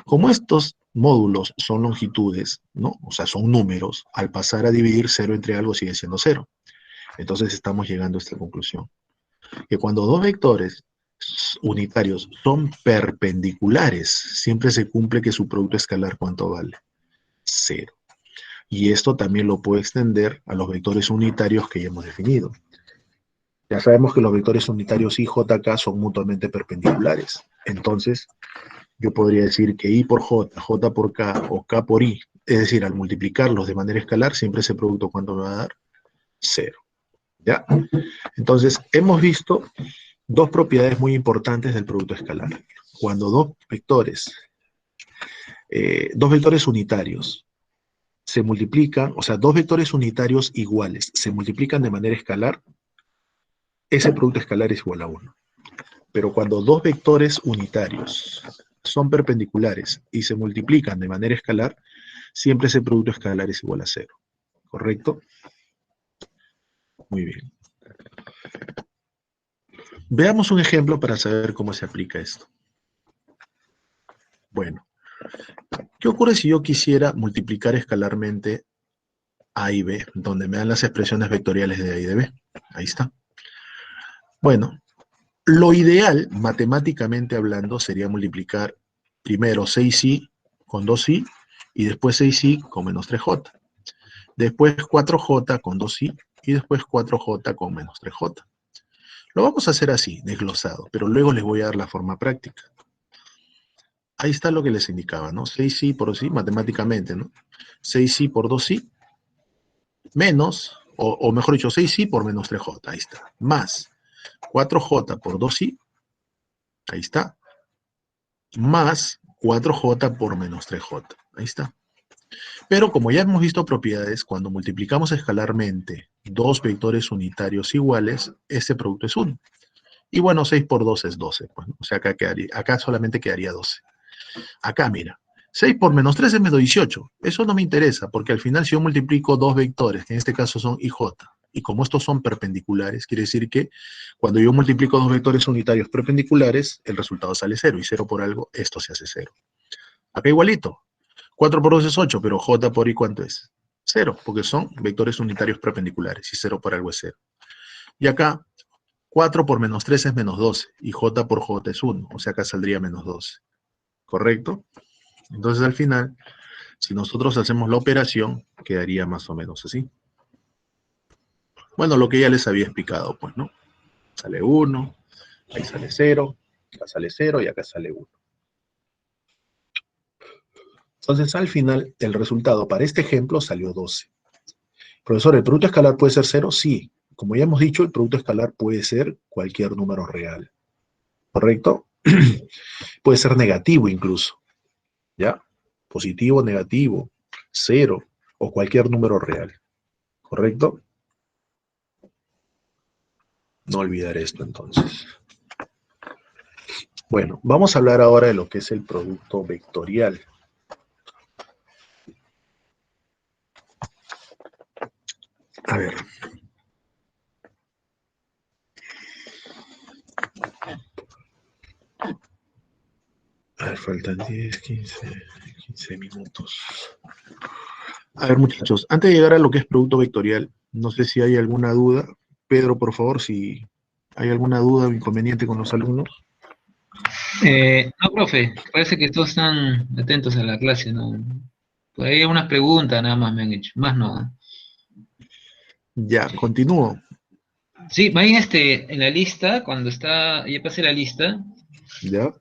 Como estos módulos son longitudes, ¿no? O sea, son números, al pasar a dividir 0 entre algo sigue siendo 0. Entonces estamos llegando a esta conclusión. Que cuando dos vectores unitarios son perpendiculares, siempre se cumple que su producto escalar, ¿cuánto vale? 0. Y esto también lo puedo extender a los vectores unitarios que ya hemos definido. Ya sabemos que los vectores unitarios I, J, K son mutuamente perpendiculares. Entonces, yo podría decir que I por J, J por K o K por I, es decir, al multiplicarlos de manera escalar, siempre ese producto, ¿cuánto me va a dar? 0. ¿Ya? Entonces, hemos visto dos propiedades muy importantes del producto escalar. Cuando dos vectores unitarios se multiplican, o sea, dos vectores unitarios iguales se multiplican de manera escalar, ese producto escalar es igual a 1. Pero cuando dos vectores unitarios son perpendiculares y se multiplican de manera escalar, siempre ese producto escalar es igual a 0. ¿Correcto? Muy bien. Veamos un ejemplo para saber cómo se aplica esto. Bueno, ¿qué ocurre si yo quisiera multiplicar escalarmente A y B, donde me dan las expresiones vectoriales de A y de B? Ahí está. Bueno, lo ideal, matemáticamente hablando, sería multiplicar primero 6i con 2i y después 6i con menos 3j. Después 4j con 2i y después 4j con menos 3j. Lo vamos a hacer así, desglosado, pero luego les voy a dar la forma práctica. Ahí está lo que les indicaba, ¿no? 6i por i, matemáticamente, ¿no? 6i por 2i menos, o mejor dicho, 6i por menos 3j, ahí está, más 4j por 2i, ahí está, más 4j por menos 3j, ahí está. Pero como ya hemos visto propiedades, cuando multiplicamos escalarmente dos vectores unitarios iguales, este producto es 1. Y bueno, 6 por 2 es 12, pues, ¿no? O sea, acá solamente quedaría 12. Acá, mira, 6 por menos 3 es menos 18. Eso no me interesa, porque al final si yo multiplico dos vectores, que en este caso son I, J, y como estos son perpendiculares, quiere decir que cuando yo multiplico dos vectores unitarios perpendiculares, el resultado sale 0, y 0 por algo, esto se hace 0. Acá igualito. 4 por 2 es 8, pero J por I, ¿cuánto es? 0, porque son vectores unitarios perpendiculares, y 0 por algo es 0. Y acá, 4 por menos 3 es menos 12, y J por J es 1, o sea, acá saldría menos 12. ¿Correcto? Entonces, al final, si nosotros hacemos la operación, quedaría más o menos así. Bueno, lo que ya les había explicado, pues, ¿no? Sale 1, ahí sale 0, acá sale 0 y acá sale 1. Entonces, al final, el resultado para este ejemplo salió 12. Profesor, ¿el producto escalar puede ser 0? Sí. Como ya hemos dicho, el producto escalar puede ser cualquier número real. ¿Correcto? Puede ser negativo incluso. ¿Ya? Positivo, negativo, 0 o cualquier número real. ¿Correcto? No olvidar esto entonces. Bueno, vamos a hablar ahora de lo que es el producto vectorial. A ver. A ver, faltan 10, 15 minutos. A ver, muchachos, antes de llegar a lo que es producto vectorial, no sé si hay alguna duda. Pedro, por favor, si hay alguna duda o inconveniente con los alumnos. No, profe, parece que todos están atentos a la clase, ¿no? Por ahí unas preguntas nada más me han hecho, más no. Ya, continúo. Sí, más bien en la lista, ya pasé la lista, Ya,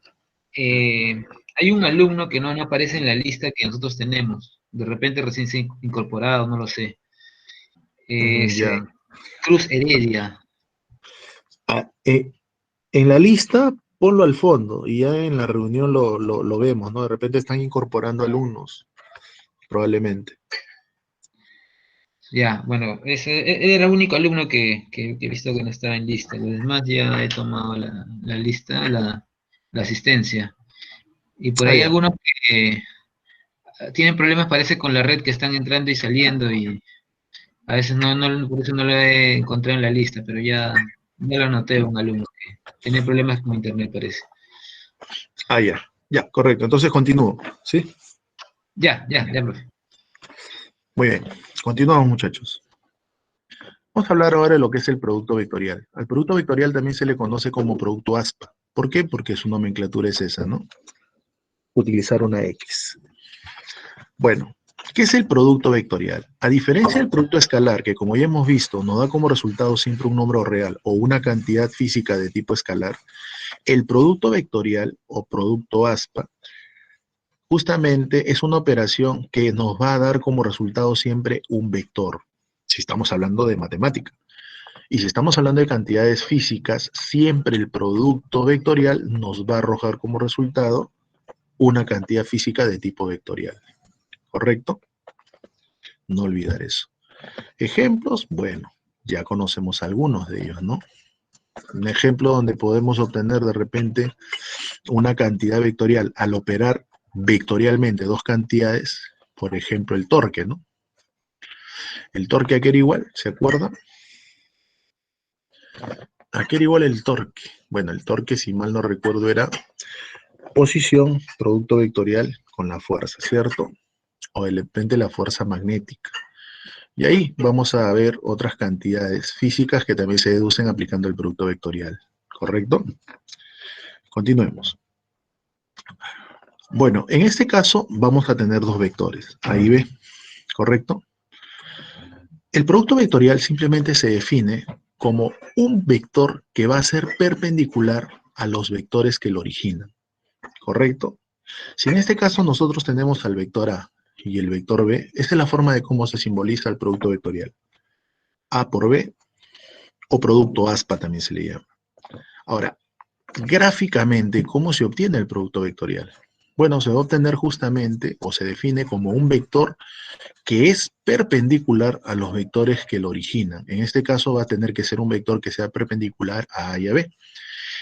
hay un alumno que no aparece en la lista que nosotros tenemos. De repente recién se ha incorporado, no lo sé. Es ya. Cruz Heredia. Ah, en la lista, ponlo al fondo y ya en la reunión lo vemos, ¿no? De repente están incorporando alumnos, probablemente. Ya, bueno, él era el único alumno que he visto que no estaba en lista. Los demás ya he tomado la lista, la asistencia. Y por Ah, ahí ya. algunos que tienen problemas, parece, con la red, que están entrando y saliendo, y a veces por eso no lo he encontrado en la lista, pero ya lo anoté, un alumno que tiene problemas con internet, parece. Ah, ya. Ya, correcto. Entonces continúo. ¿Sí? Ya, profe. Muy bien. Continuamos, muchachos. Vamos a hablar ahora de lo que es el producto vectorial. Al producto vectorial también se le conoce como producto aspa. ¿Por qué? Porque su nomenclatura es esa, ¿no? Utilizar una X. Bueno, ¿qué es el producto vectorial? A diferencia del producto escalar, que como ya hemos visto, nos da como resultado siempre un número real o una cantidad física de tipo escalar, el producto vectorial o producto aspa justamente es una operación que nos va a dar como resultado siempre un vector, si estamos hablando de matemática. Y si estamos hablando de cantidades físicas, siempre el producto vectorial nos va a arrojar como resultado una cantidad física de tipo vectorial. ¿Correcto? No olvidar eso. Ejemplos, bueno, ya conocemos algunos de ellos, ¿no? Un ejemplo donde podemos obtener de repente una cantidad vectorial al operar vectorialmente dos cantidades, por ejemplo el torque, ¿no? El torque a qué era igual, ¿se acuerdan? ¿A qué era igual el torque? Bueno, el torque, si mal no recuerdo, era posición, producto vectorial con la fuerza, ¿cierto? O de repente la fuerza magnética. Y ahí vamos a ver otras cantidades físicas que también se deducen aplicando el producto vectorial, ¿correcto? Continuemos. Bueno, en este caso vamos a tener dos vectores, A y B, ¿correcto? El producto vectorial simplemente se define como un vector que va a ser perpendicular a los vectores que lo originan, ¿correcto? Si en este caso nosotros tenemos al vector A y el vector B, esa es la forma de cómo se simboliza el producto vectorial. A por B, o producto aspa también se le llama. Ahora, gráficamente, ¿cómo se obtiene el producto vectorial? Bueno, se va a obtener justamente, o se define como un vector que es perpendicular a los vectores que lo originan. En este caso va a tener que ser un vector que sea perpendicular a A y a B.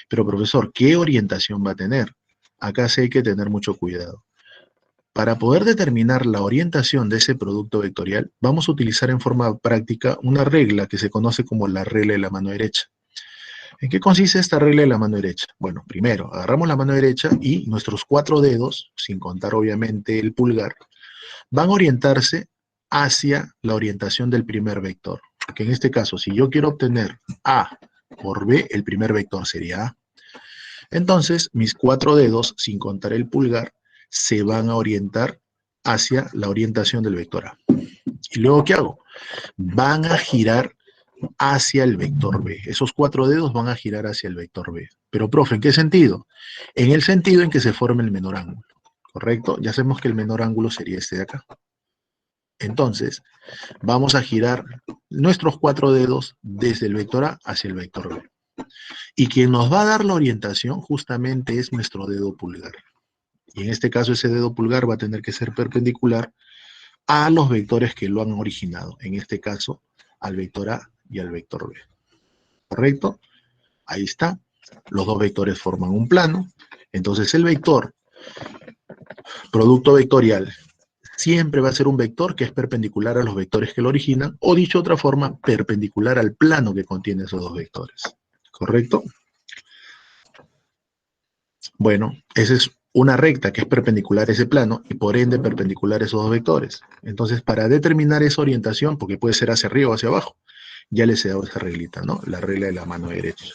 Pero profesor, ¿qué orientación va a tener? Acá sí hay que tener mucho cuidado. Para poder determinar la orientación de ese producto vectorial, vamos a utilizar en forma práctica una regla que se conoce como la regla de la mano derecha. ¿En qué consiste esta regla de la mano derecha? Bueno, primero, agarramos la mano derecha y nuestros 4 dedos, sin contar obviamente el pulgar, van a orientarse hacia la orientación del primer vector. Que en este caso, si yo quiero obtener A por B, el primer vector sería A. Entonces, mis 4 dedos, sin contar el pulgar, se van a orientar hacia la orientación del vector A. ¿Y luego qué hago? Van a girar hacia el vector B. Esos 4 dedos van a girar hacia el vector B. Pero, profe, ¿en qué sentido? En el sentido en que se forme el menor ángulo, ¿correcto? Ya sabemos que el menor ángulo sería este de acá. Entonces, vamos a girar nuestros 4 dedos desde el vector A hacia el vector B. Y quien nos va a dar la orientación justamente es nuestro dedo pulgar. Y en este caso ese dedo pulgar va a tener que ser perpendicular a los vectores que lo han originado. En este caso, al vector A y al vector B. ¿Correcto? Ahí está. Los dos vectores forman un plano. Entonces el vector, producto vectorial, siempre va a ser un vector que es perpendicular a los vectores que lo originan, o dicho de otra forma, perpendicular al plano que contiene esos dos vectores. ¿Correcto? Bueno, esa es una recta que es perpendicular a ese plano y por ende perpendicular a esos dos vectores. Entonces, para determinar esa orientación, porque puede ser hacia arriba o hacia abajo, ya les he dado esa reglita, ¿no? La regla de la mano derecha.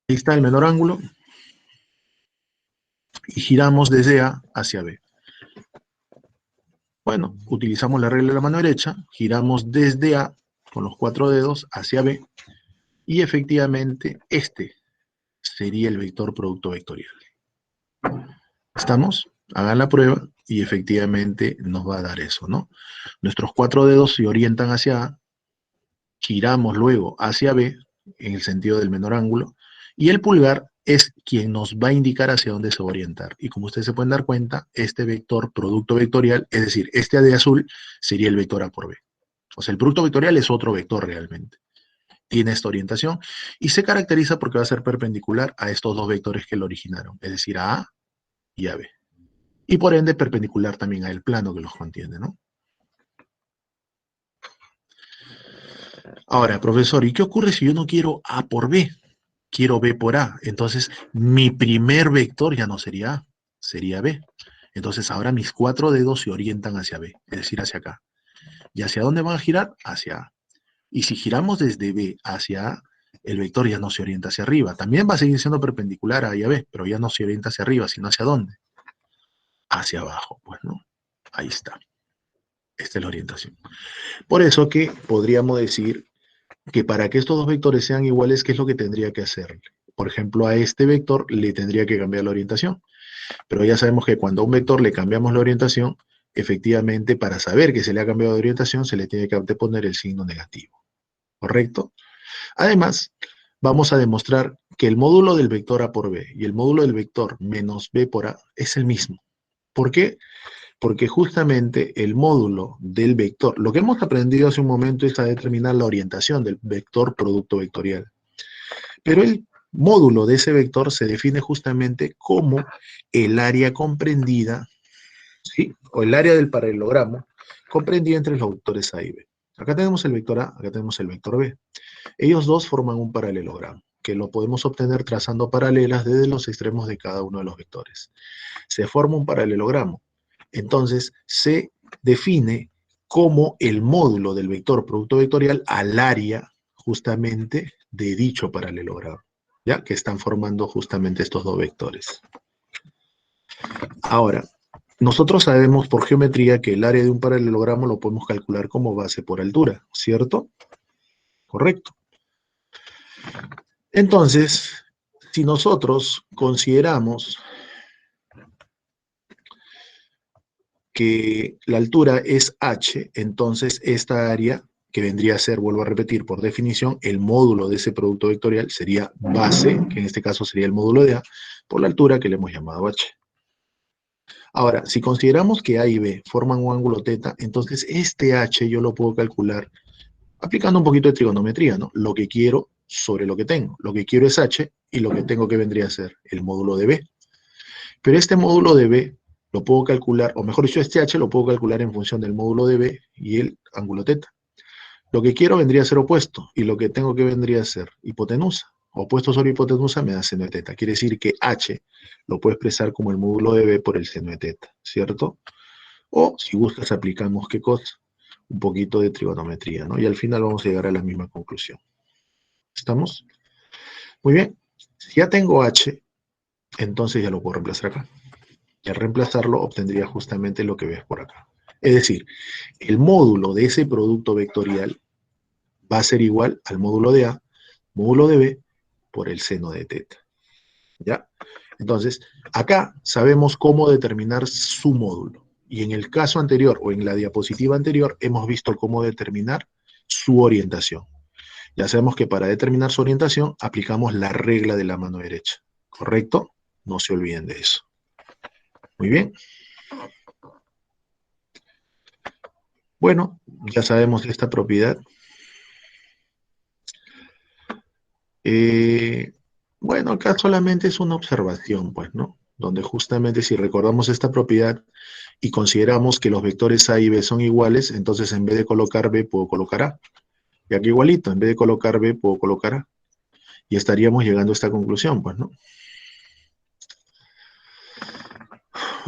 Ahí está el menor ángulo. Y giramos desde A hacia B. Bueno, utilizamos la regla de la mano derecha, giramos desde A con los 4 dedos hacia B, y efectivamente este sería el vector producto vectorial. ¿Estamos? Hagan la prueba y efectivamente nos va a dar eso, ¿no? Nuestros 4 dedos se orientan hacia A, giramos luego hacia B, en el sentido del menor ángulo, y el pulgar es quien nos va a indicar hacia dónde se va a orientar. Y como ustedes se pueden dar cuenta, este vector producto vectorial, es decir, este de azul, sería el vector A por B. O sea, el producto vectorial es otro vector realmente. Tiene esta orientación y se caracteriza porque va a ser perpendicular a estos dos vectores que lo originaron, es decir, a A y a B. Y por ende perpendicular también al plano que los contiene, ¿no? Ahora, profesor, ¿y qué ocurre si yo no quiero A por B? Quiero B por A. Entonces, mi primer vector ya no sería A, sería B. Entonces, ahora mis 4 dedos se orientan hacia B, es decir, hacia acá. ¿Y hacia dónde van a girar? Hacia A. Y si giramos desde B hacia A, el vector ya no se orienta hacia arriba. También va a seguir siendo perpendicular a A y a B, pero ya no se orienta hacia arriba, sino hacia dónde. Hacia abajo, pues, ¿no? Ahí está. Esta es la orientación. Por eso que podríamos decir que para que estos dos vectores sean iguales, ¿qué es lo que tendría que hacer? Por ejemplo, a este vector le tendría que cambiar la orientación. Pero ya sabemos que cuando a un vector le cambiamos la orientación, efectivamente, para saber que se le ha cambiado de orientación, se le tiene que anteponer el signo negativo. ¿Correcto? Además, vamos a demostrar que el módulo del vector A por B y el módulo del vector menos B por A es el mismo. ¿Por qué? Porque justamente el módulo del vector, lo que hemos aprendido hace un momento es a determinar la orientación del vector producto vectorial. Pero el módulo de ese vector se define justamente como el área comprendida, ¿sí? O el área del paralelogramo comprendida entre los vectores A y B. Acá tenemos el vector A, acá tenemos el vector B. Ellos dos forman un paralelogramo, que lo podemos obtener trazando paralelas desde los extremos de cada uno de los vectores. Se forma un paralelogramo. Entonces, se define como el módulo del vector producto vectorial al área justamente de dicho paralelogramo, ¿ya? Que están formando justamente estos dos vectores. Ahora, nosotros sabemos por geometría que el área de un paralelogramo lo podemos calcular como base por altura, ¿cierto? Correcto. Entonces, si nosotros consideramos que la altura es h, entonces esta área, que vendría a ser, vuelvo a repetir, por definición, el módulo de ese producto vectorial sería base, que en este caso sería el módulo de A, por la altura que le hemos llamado h. Ahora, si consideramos que A y B forman un ángulo θ, entonces este h yo lo puedo calcular aplicando un poquito de trigonometría, ¿no? Lo que quiero sobre lo que tengo. Lo que quiero es h, y lo que tengo que vendría a ser el módulo de B. Pero este módulo de B lo puedo calcular, o mejor dicho, este H lo puedo calcular en función del módulo de B y el ángulo teta. Lo que quiero vendría a ser opuesto, y lo que tengo que vendría a ser hipotenusa. Opuesto sobre hipotenusa me da seno de teta. Quiere decir que H lo puedo expresar como el módulo de B por el seno de teta, ¿cierto? O, si gustas, aplicamos, ¿qué cosa? Un poquito de trigonometría, ¿no? Y al final vamos a llegar a la misma conclusión. ¿Estamos? Muy bien. Si ya tengo H, entonces ya lo puedo reemplazar acá. Y al reemplazarlo obtendría justamente lo que ves por acá. Es decir, el módulo de ese producto vectorial va a ser igual al módulo de A, módulo de B, por el seno de teta. ¿Ya? Entonces, acá sabemos cómo determinar su módulo. Y en el caso anterior, o en la diapositiva anterior, hemos visto cómo determinar su orientación. Ya sabemos que para determinar su orientación, aplicamos la regla de la mano derecha. ¿Correcto? No se olviden de eso. Muy bien. Bueno, ya sabemos esta propiedad. Bueno, acá solamente es una observación, pues, ¿no? Donde justamente si recordamos esta propiedad y consideramos que los vectores A y B son iguales, entonces en vez de colocar B, puedo colocar A. Y aquí igualito, en vez de colocar B, puedo colocar A. Y estaríamos llegando a esta conclusión, pues, ¿no?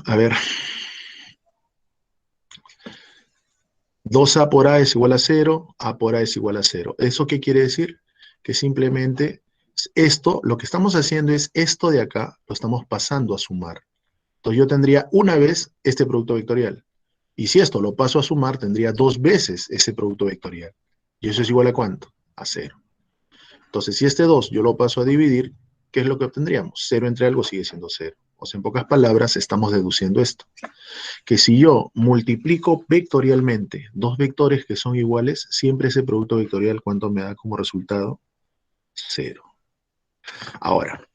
A ver. 2A por A es igual a 0, A por A es igual a 0. ¿Eso qué quiere decir? Que simplemente esto, lo que estamos haciendo es esto de acá, lo estamos pasando a sumar. Entonces yo tendría una vez este producto vectorial. Y si esto lo paso a sumar, tendría dos veces ese producto vectorial. ¿Y eso es igual a cuánto? A 0. Entonces, si este 2 yo lo paso a dividir, ¿qué es lo que obtendríamos? 0 entre algo sigue siendo 0. O sea, en pocas palabras, estamos deduciendo esto. Que si yo multiplico vectorialmente dos vectores que son iguales, siempre ese producto vectorial, ¿cuánto me da como resultado? 0. Ahora,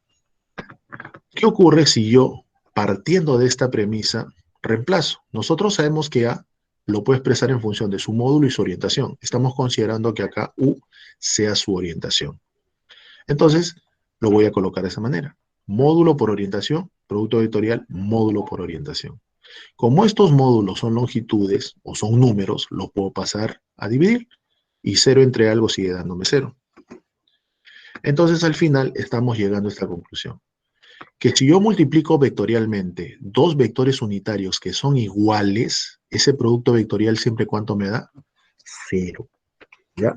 ¿qué ocurre si yo, partiendo de esta premisa, reemplazo? Nosotros sabemos que A lo puedo expresar en función de su módulo y su orientación. Estamos considerando que acá U sea su orientación. Entonces, lo voy a colocar de esa manera. Módulo por orientación, producto vectorial, módulo por orientación. Como estos módulos son longitudes o son números, los puedo pasar a dividir. Y 0 entre algo sigue dándome 0. Entonces, al final, estamos llegando a esta conclusión. Que si yo multiplico vectorialmente dos vectores unitarios que son iguales, ese producto vectorial siempre ¿cuánto me da? 0. ¿Ya?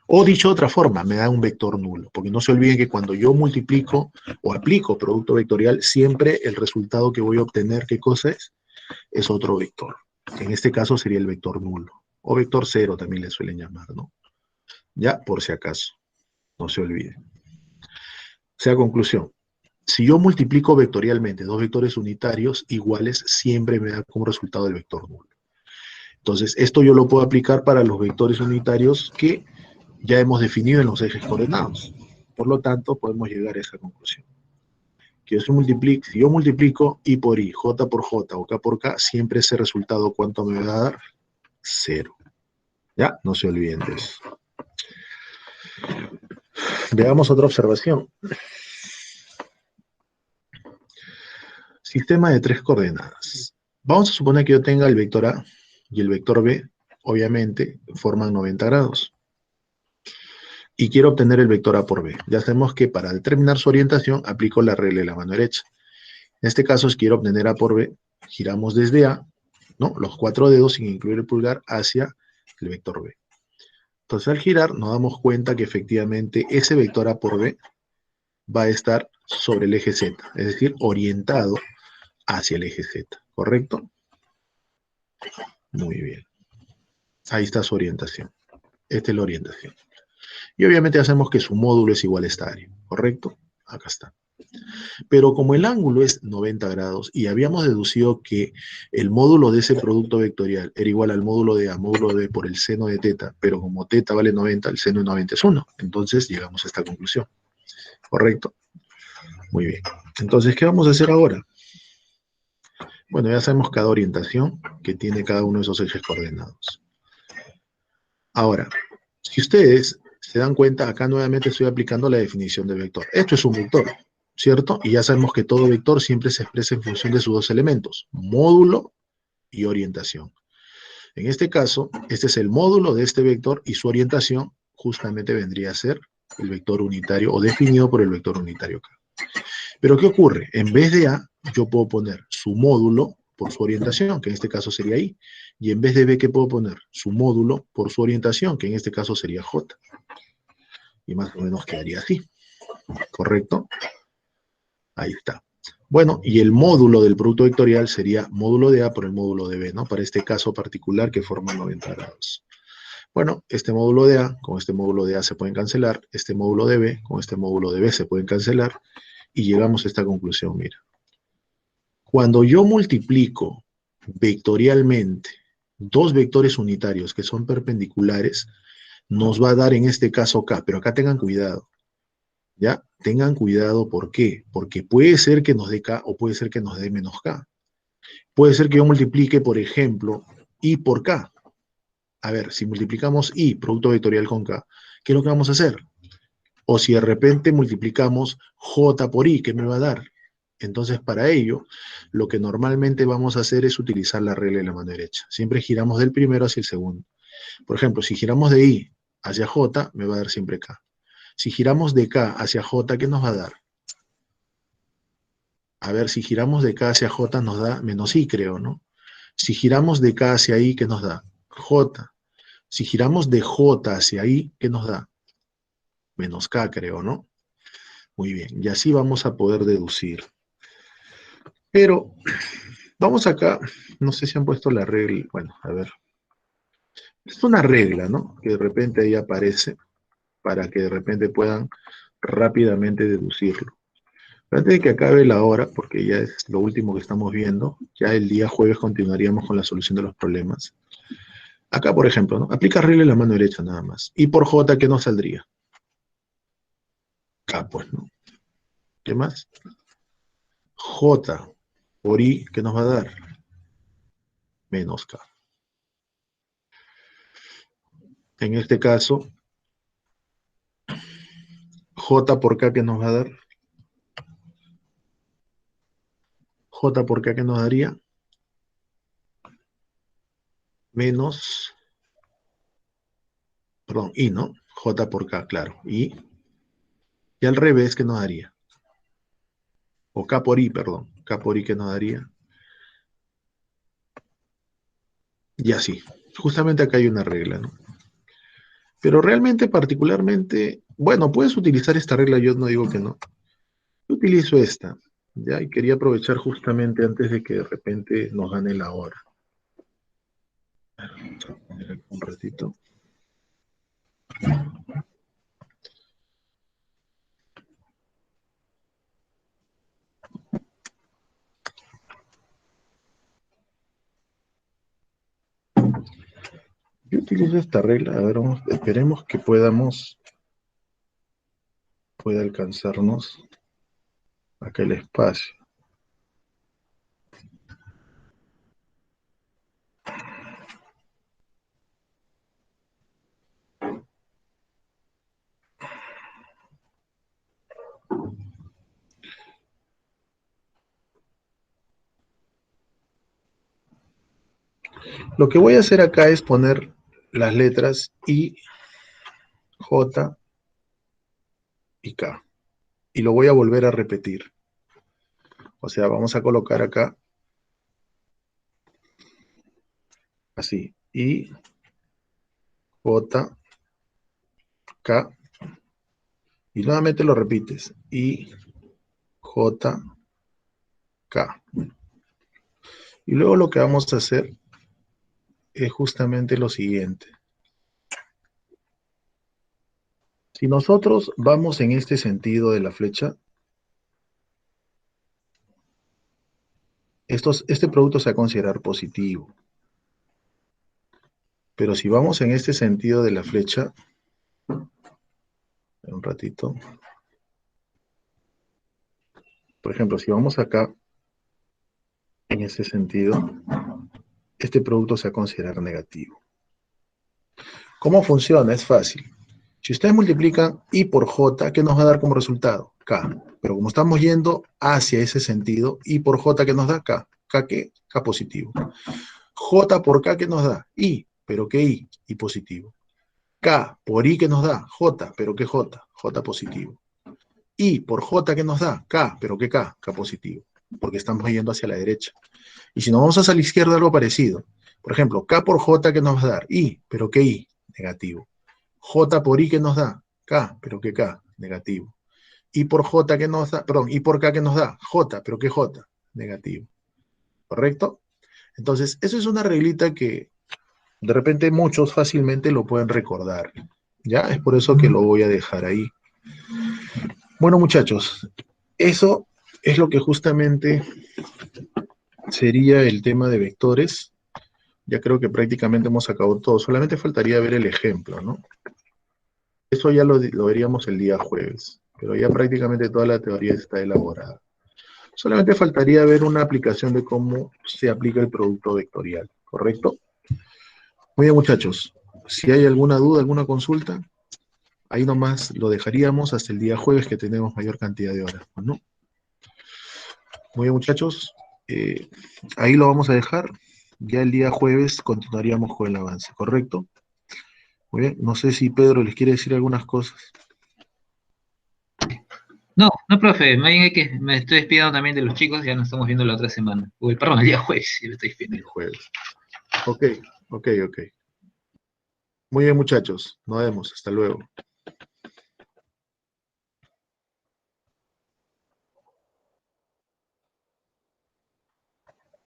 O dicho de otra forma, me da un vector nulo, porque no se olviden que cuando yo multiplico o aplico producto vectorial, siempre el resultado que voy a obtener, ¿qué cosa es? Es otro vector. En este caso sería el vector nulo, o vector cero también le suelen llamar, ¿no? Ya, por si acaso, no se olviden. O sea, conclusión. Si yo multiplico vectorialmente dos vectores unitarios iguales, siempre me da como resultado el vector nulo. Entonces, esto yo lo puedo aplicar para los vectores unitarios que ya hemos definido en los ejes coordenados. Por lo tanto, podemos llegar a esa conclusión. Que si yo multiplico I por I, J por J o K por K, siempre ese resultado, ¿cuánto me va a dar? 0. ¿Ya? No se olviden de eso. Veamos otra observación. Sistema de tres coordenadas. Vamos a suponer que yo tenga el vector A y el vector B, obviamente, forman 90 grados. Y quiero obtener el vector A por B. Ya sabemos que para determinar su orientación, aplico la regla de la mano derecha. En este caso, si quiero obtener A por B, giramos desde A, ¿no? Los 4 dedos, sin incluir el pulgar, hacia el vector B. Entonces, al girar, nos damos cuenta que efectivamente ese vector A por B va a estar sobre el eje Z, es decir, orientado hacia el eje Z, ¿correcto? Muy bien. Ahí está su orientación. Esta es la orientación. Y obviamente hacemos que su módulo es igual a esta área, ¿correcto? Acá está. Pero como el ángulo es 90 grados y habíamos deducido que el módulo de ese producto vectorial era igual al módulo de A, módulo de B por el seno de teta, pero como teta vale 90, el seno de 90 es 1. Entonces llegamos a esta conclusión. ¿Correcto? Muy bien. Entonces, ¿qué vamos a hacer ahora? Bueno, ya sabemos cada orientación que tiene cada uno de esos ejes coordenados. Ahora, si Se dan cuenta, acá nuevamente estoy aplicando la definición de vector. Esto es un vector, ¿cierto? Y ya sabemos que todo vector siempre se expresa en función de sus dos elementos, módulo y orientación. En este caso, este es el módulo de este vector y su orientación justamente vendría a ser el vector unitario o definido por el vector unitario acá. Pero ¿qué ocurre? En vez de A, yo puedo poner su módulo por su orientación, que en este caso sería I. Y en vez de B, ¿qué puedo poner? Su módulo por su orientación, que en este caso sería J. Y más o menos quedaría así. ¿Correcto? Ahí está. Bueno, y el módulo del producto vectorial sería módulo de A por el módulo de B, ¿no? Para este caso particular que forma 90 grados. Bueno, este módulo de A con este módulo de A se pueden cancelar, este módulo de B con este módulo de B se pueden cancelar, y llegamos a esta conclusión, mira. Cuando yo multiplico vectorialmente dos vectores unitarios que son perpendiculares, nos va a dar en este caso K, pero acá tengan cuidado, ¿ya? Tengan cuidado, ¿por qué? Porque puede ser que nos dé K o puede ser que nos dé menos K. Puede ser que yo multiplique, por ejemplo, I por K. A ver, si multiplicamos I, producto vectorial con K, ¿qué es lo que vamos a hacer? O si de repente multiplicamos J por I, ¿qué me va a dar? Entonces, para ello, lo que normalmente vamos a hacer es utilizar la regla de la mano derecha. Siempre giramos del primero hacia el segundo. Por ejemplo, si giramos de I hacia J, me va a dar siempre K. Si giramos de K hacia J, ¿qué nos va a dar? A ver, si giramos de K hacia J nos da menos I, creo, ¿no? Si giramos de K hacia I, ¿qué nos da? J. Si giramos de J hacia I, ¿qué nos da? Menos K, creo, ¿no? Muy bien, y así vamos a poder deducir. Pero, vamos acá, no sé si han puesto la regla, bueno, a ver. Es una regla, ¿no? Que de repente ahí aparece, para que de repente puedan rápidamente deducirlo. Pero antes de que acabe la hora, porque ya es lo último que estamos viendo, ya el día jueves continuaríamos con la solución de los problemas. Acá, por ejemplo, ¿no? Aplica regla en la mano derecha nada más. Y por J, ¿qué nos saldría? K, pues, ¿no? ¿Qué más? J por I, ¿qué nos va a dar? Menos K. En este caso, J por K, ¿qué nos va a dar? J por K, ¿qué nos daría? Menos, perdón, I, ¿no? J por K, claro. Y al revés, ¿qué nos daría? O K por I, perdón. K por I, ¿qué nos daría? Y así. Justamente acá hay una regla, ¿no? Pero realmente, particularmente, bueno, puedes utilizar esta regla, yo no digo que no. Yo utilizo esta, ¿ya? Y quería aprovechar justamente antes de que de repente nos gane la hora. Vamos a poner aquí un ratito. Yo utilizo esta regla, a ver, esperemos que pueda alcanzarnos acá el espacio. Lo que voy a hacer acá es poner las letras I, J y K. Y lo voy a volver a repetir. O sea, vamos a colocar acá así. I, J, K. Y nuevamente lo repites. I, J, K. Y luego lo que vamos a hacer es justamente lo siguiente. Si nosotros vamos en este sentido de la flecha, este producto se va a considerar positivo. Pero si vamos en este sentido de la flecha, un ratito. Por ejemplo, si vamos acá, en ese sentido, este producto se va a considerar negativo. ¿Cómo funciona? Es fácil. Si ustedes multiplican I por J, ¿qué nos va a dar como resultado? K. Pero como estamos yendo hacia ese sentido, I por J, ¿qué nos da? K. ¿K qué? K positivo. J por K, ¿qué nos da? I. ¿Pero qué I? I positivo. K por I, ¿qué nos da? J. ¿Pero qué J? J positivo. I por J, ¿qué nos da? K. ¿Pero qué K? K positivo. Porque estamos yendo hacia la derecha. Y si nos vamos hacia la izquierda, algo parecido. Por ejemplo, K por J, ¿qué nos va a dar? I. ¿Pero qué I? Negativo. J por I, ¿qué nos da? K. ¿Pero qué K? Negativo. I por J, ¿qué nos da? Perdón, I por K, ¿qué nos da? J. ¿Pero qué J? Negativo. ¿Correcto? Entonces, eso es una reglita que de repente muchos fácilmente lo pueden recordar. ¿Ya? Es por eso que lo voy a dejar ahí. Bueno, muchachos, eso es lo que justamente sería el tema de vectores. Ya creo que prácticamente hemos acabado todo. Solamente faltaría ver el ejemplo, ¿no? Eso ya lo veríamos el día jueves. Pero ya prácticamente toda la teoría está elaborada. Solamente faltaría ver una aplicación de cómo se aplica el producto vectorial, ¿correcto? Muy bien, muchachos. Si hay alguna duda, alguna consulta, ahí nomás lo dejaríamos hasta el día jueves que tenemos mayor cantidad de horas, ¿no? Muy bien, muchachos. Ahí lo vamos a dejar. Ya el día jueves continuaríamos con el avance, ¿correcto? Muy bien. No sé si Pedro les quiere decir algunas cosas. No, no, profe, más bien es que me estoy despidiendo también de los chicos, ya nos estamos viendo la otra semana. Uy, perdón, el día jueves, ya me estoy El despidiendo. jueves. Ok, ok, ok. Muy bien, muchachos. Nos vemos. Hasta luego.